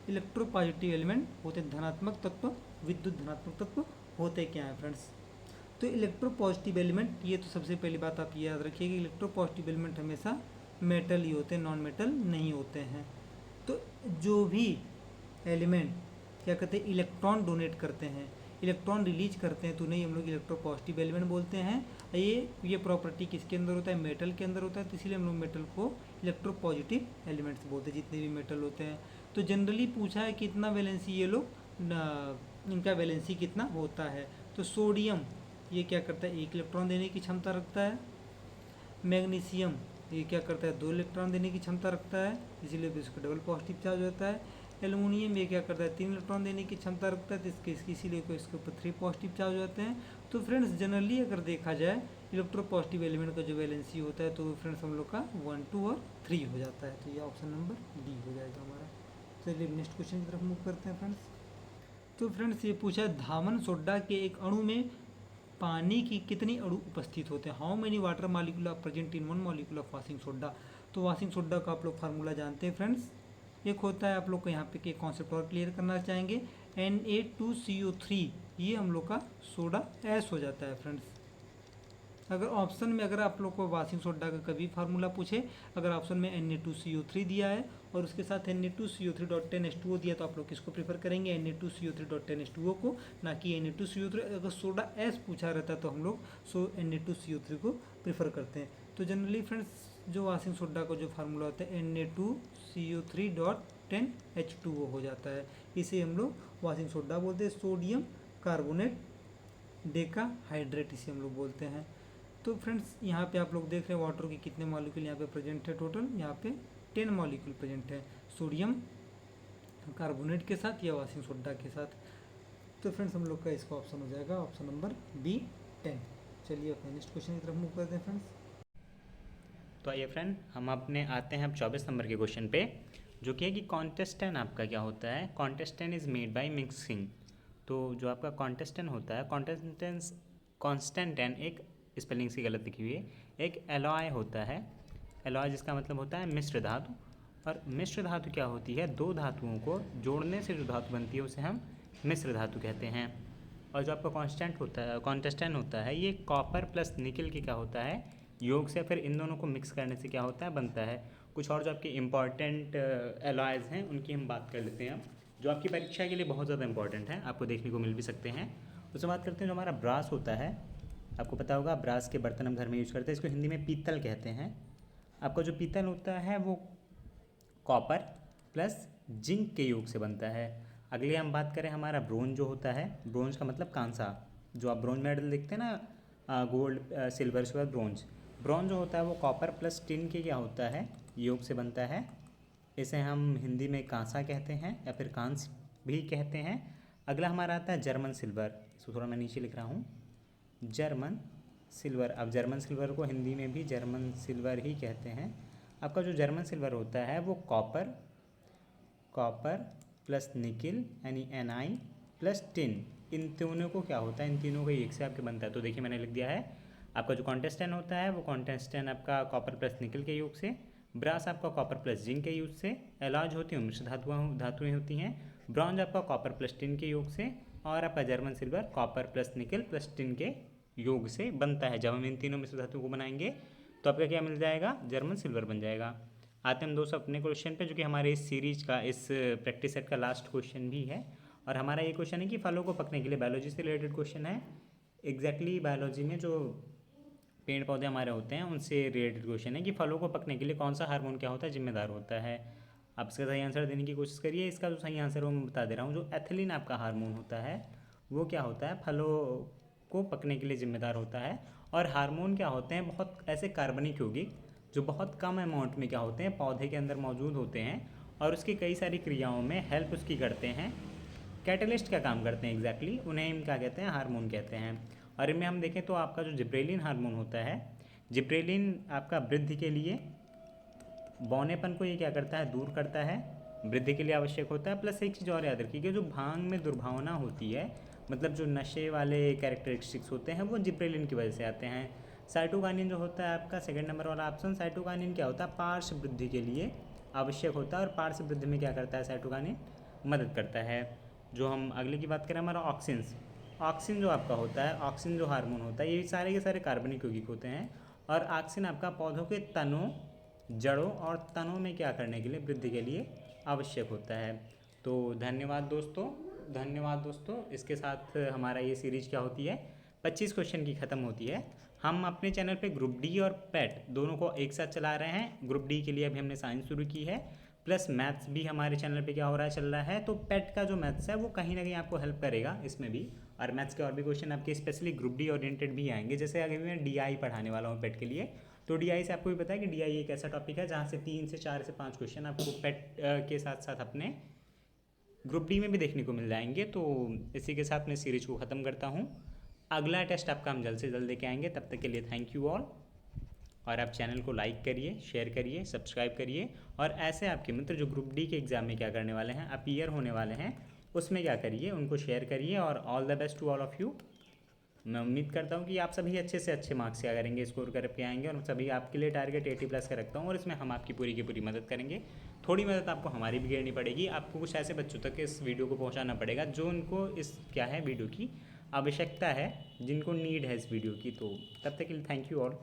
इलेक्ट्रोपॉजिटिव एलिमेंट होते धनात्मक तत्व, विद्युत धनात्मक तत्व होते क्या हैं फ्रेंड्स। तो इलेक्ट्रोपॉजिटिव एलिमेंट, ये तो सबसे पहली बात आप याद रखिए कि इलेक्ट्रोपॉजिटिव एलिमेंट हमेशा मेटल ही होते हैं, नॉन मेटल नहीं होते हैं। तो जो भी एलिमेंट क्या करते हैं, इलेक्ट्रॉन डोनेट करते हैं, इलेक्ट्रॉन रिलीज करते हैं, तो उन्हें हम लोग इलेक्ट्रोपॉजिटिव एलिमेंट बोलते हैं। ये प्रॉपर्टी किसके अंदर होता है, मेटल के अंदर होता है। तो इसलिए हम लोग मेटल को इलेक्ट्रोपॉजिटिव एलिमेंट्स बोलते हैं, जितने भी मेटल होते हैं। तो जनरली पूछा है कितना वैलेंसी ये लोग, इनका वैलेंसी कितना होता है। तो सोडियम ये क्या करता है, 1 इलेक्ट्रॉन देने की क्षमता रखता है। मैग्नीशियम ये क्या करता है, 2 इलेक्ट्रॉन देने की क्षमता रखता है, इसीलिए इसका डबल पॉजिटिव चार्ज होता है। एल्युमिनियम ये क्या करता है, 3 इलेक्ट्रॉन देने की क्षमता रखता है, तो इसीलिए इसके ऊपर 3 पॉजिटिव चार्ज होते हैं। तो फ्रेंड्स जनरली अगर देखा जाए इलेक्ट्रोपॉजिटिव एलिमेंट का जो वैलेंसी होता है, तो फ्रेंड्स हम लोग का 1, 2 और 3 हो जाता है। तो ये ऑप्शन नंबर डी हो जाएगा हमारा। चलिए नेक्स्ट क्वेश्चन की तरफ मूव करते हैं फ्रेंड्स। तो फ्रेंड्स ये पूछा है, धामन सोडा के एक अणु में पानी की कितनी अणु उपस्थित होते हैं, how many water molecule are present in 1 molecule of washing soda. तो वाशिंग सोडा का आप लोग फार्मूला जानते हैं फ्रेंड्स। एक होता है, आप लोग को यहाँ पे एक कॉन्सेप्ट और क्लियर करना चाहेंगे, Na2CO3, ये हम लोग का सोडा ऐश हो जाता है फ्रेंड्स। अगर ऑप्शन में अगर आप लोग को वाशिंग सोडा का कभी फार्मूला पूछे, अगर ऑप्शन में Na2CO3 दिया है और उसके साथ Na2CO3.10H2O दिया, तो आप लोग किसको प्रीफर करेंगे, Na2CO3.10H2O को, ना कि Na2CO3। अगर सोडा ऐश पूछा रहता तो हम लोग Na2CO3 को प्रीफर करते हैं। तो जनरली फ्रेंड्स जो वाशिंग सोडा का जो फार्मूला होता है Na2CO3.10H2O हो जाता है, इसे हम लोग वाशिंग सोडा बोलते हैं। सोडियम कार्बोनेट डेका हाइड्रेट इसे हम लोग बोलते हैं। तो फ्रेंड्स यहाँ पे आप लोग देख रहे हैं वाटर के कितने मॉलिक्यूल यहाँ पे प्रेजेंट है, टोटल यहाँ पे 10 मॉलिक्यूल प्रेजेंट है सोडियम कार्बोनेट के साथ या वाशिंग सोडा के साथ। तो फ्रेंड्स हम लोग का इसका ऑप्शन हो जाएगा ऑप्शन नंबर बी 10। चलिए अपने नेक्स्ट क्वेश्चन की तरफ मूव करते हैं फ्रेंड्स। तो आइए फ्रेंड हम अपने आते हैं अब 24 नंबर के क्वेश्चन पे, जो कि है कि कॉन्टेस्टेंट आपका क्या होता है। Contestant is made by mixing. तो जो आपका कॉन्टेस्टेंट होता है, कॉन्स्टेंटेंट एक स्पेलिंग से गलत लिखी हुई है, एक एलॉय होता है। एलॉय जिसका मतलब होता है मिश्र धातु। और मिश्र धातु क्या होती है, 2 धातुओं को जोड़ने से जो धातु बनती है उसे हम मिश्र धातु कहते हैं। और जो आपका कॉन्टेस्टेंट होता है ये कॉपर प्लस निकल की क्या होता है, योग से फिर इन दोनों को मिक्स करने से क्या होता है, बनता है। कुछ और जो आपके इम्पॉर्टेंट एलॉयज़ हैं उनकी हम बात कर लेते हैं, जो आपकी परीक्षा के लिए बहुत ज़्यादा इंपॉर्टेंट है, आपको देखने को मिल भी सकते हैं। उससे बात करते हैं जो हमारा ब्रास होता है। आपको पता होगा ब्रास के बर्तन हम घर में यूज़ करते हैं, इसको हिंदी में पीतल कहते हैं। आपका जो पीतल होता है वो कॉपर प्लस जिंक के योग से बनता है। अगले हम बात करें हमारा ब्रोंज जो होता है, ब्रोंज का मतलब कांसा, जो आप ब्रोंज मेडल देखते हैं ना, गोल्ड सिल्वर उसके बाद ब्रोंज। ब्रॉन्ज जो होता है वो कॉपर प्लस टिन के क्या होता है, योग से बनता है। इसे हम हिंदी में कांसा कहते हैं या फिर कांस भी कहते हैं। अगला हमारा आता है जर्मन सिल्वर, इसको थोड़ा मैं नीचे लिख रहा हूँ, जर्मन सिल्वर। अब जर्मन सिल्वर को हिंदी में भी जर्मन सिल्वर ही कहते हैं। आपका जो जर्मन सिल्वर होता है वो कॉपर प्लस निकिल यानी Ni प्लस टिन, इन तीनों को क्या होता है, इन तीनों का एक से आपके बनता है। तो देखिए मैंने लिख दिया है, आपका जो कॉन्टेस्टेंट होता है वो कॉन्टेस्टेंट आपका कॉपर प्लस निकल के योग से, ब्रास आपका कॉपर प्लस जिंक के योग से, एलॉज होती हैं मिश्र धातुएँ होती हैं, ब्रॉन्ज आपका कॉपर प्लस टिन के योग से, और आपका German silver copper plus nickel plus tin के योग से बनता है। जब हम इन तीनों मिश्र धातुओं को बनाएंगे तो आपका क्या मिल जाएगा, जर्मन सिल्वर बन जाएगा। आते हैं हम दोस्तों अपने क्वेश्चन पे, जो कि हमारे इस सीरीज का, इस प्रैक्टिस सेट का लास्ट क्वेश्चन भी है। और हमारा ये क्वेश्चन है कि फलों को पकने के लिए, बायोलॉजी से रिलेटेड क्वेश्चन है। एग्जैक्टली बायोलॉजी में जो पेड़ पौधे हमारे होते हैं उनसे रिलेटेड क्वेश्चन है कि फलों को पकने के लिए कौन सा हार्मोन क्या होता है, जिम्मेदार होता है। आप इसका सही आंसर देने की कोशिश करिए। इसका जो सही आंसर वो मैं बता दे रहा हूँ, जो एथिलीन आपका हार्मोन होता है वो क्या होता है, फलों को पकने के लिए जिम्मेदार होता है। और हार्मोन क्या होते हैं, बहुत ऐसे कार्बनिक यौगिक जो बहुत कम अमाउंट में क्या होते हैं, पौधे के अंदर मौजूद होते हैं और उसकी कई सारी क्रियाओं में हेल्प उसकी करते हैं, कैटलिस्ट का काम करते हैं एग्जैक्टली, उन्हें हम क्या कहते हैं, हार्मोन कहते हैं। और इनमें हम देखें तो आपका जो जिब्रेलिन हार्मोन होता है, जिब्रेलिन आपका वृद्धि के लिए, बौनेपन को ये क्या करता है, दूर करता है, वृद्धि के लिए आवश्यक होता है। प्लस एक चीज़ और याद रखिए कि जो भांग में दुर्भावना होती है, मतलब जो नशे वाले कैरेक्टरिस्टिक्स होते हैं वो जिब्रेलिन की वजह से आते हैं। साइटोकाइनिन जो होता है आपका सेकंड नंबर वाला ऑप्शन, साइटोकाइनिन क्या होता है, पार्श्व वृद्धि के लिए आवश्यक होता है, और पार्श्व वृद्धि में क्या करता है, साइटोकाइनिन मदद करता है। जो हम अगले की बात करें, हमारा ऑक्सिन्स, ऑक्सिन जो आपका होता है, ऑक्सिन जो हार्मोन होता है, ये सारे के सारे कार्बनिक यौगिक होते हैं। और ऑक्सिन आपका पौधों के तनों, जड़ों और तनों में क्या करने के लिए, वृद्धि के लिए आवश्यक होता है। तो धन्यवाद दोस्तों, इसके साथ हमारा ये सीरीज क्या होती है, 25 क्वेश्चन की ख़त्म होती है। हम अपने चैनल पे ग्रुप डी और पेट दोनों को एक साथ चला रहे हैं। ग्रुप डी के लिए अभी हमने साइंस शुरू की है, प्लस मैथ्स भी हमारे चैनल पे क्या हो रहा है, चल रहा है। तो पेट का जो मैथ्स है वो कहीं ना कहीं आपको हेल्प करेगा इसमें भी, और मैथ्स के और भी क्वेश्चन आपके स्पेशली ग्रुप डी ओरिएंटेड भी आएंगे। जैसे अभी मैं DI पढ़ाने वाला हूँ पेट के लिए, तो DI से आपको भी पता है कि DI एक ऐसा टॉपिक है जहाँ से 3 से 4 से 5 क्वेश्चन आपको पेट के साथ साथ अपने ग्रुप डी में भी देखने को मिल जाएंगे। तो इसी के साथ मैं सीरीज को ख़त्म करता हूँ। अगला टेस्ट आपका हम जल्द से जल्द लेके आएंगे। तब तक के लिए थैंक यू ऑल। और आप चैनल को लाइक करिए, शेयर करिए, सब्सक्राइब करिए। और ऐसे आपके मित्र जो ग्रुप डी के एग्ज़ाम में क्या करने वाले हैं, अपीयर होने वाले हैं, उसमें क्या करिए, उनको शेयर करिए। और all the best to all of you. मैं उम्मीद करता हूँ कि आप सभी अच्छे से अच्छे मार्क्स क्या करेंगे, स्कोर करके आएंगे। और सभी आपके लिए टारगेट 80+ का रखता हूँ, और इसमें हम आपकी पूरी की पूरी मदद करेंगे। थोड़ी मदद आपको हमारी भी करनी पड़ेगी। आपको कुछ ऐसे बच्चों तक इस वीडियो को पहुँचाना पड़ेगा जो उनको इस क्या है वीडियो की आवश्यकता है, जिनको नीड है इस वीडियो की। तो तब तक के लिए थैंक यू ऑल।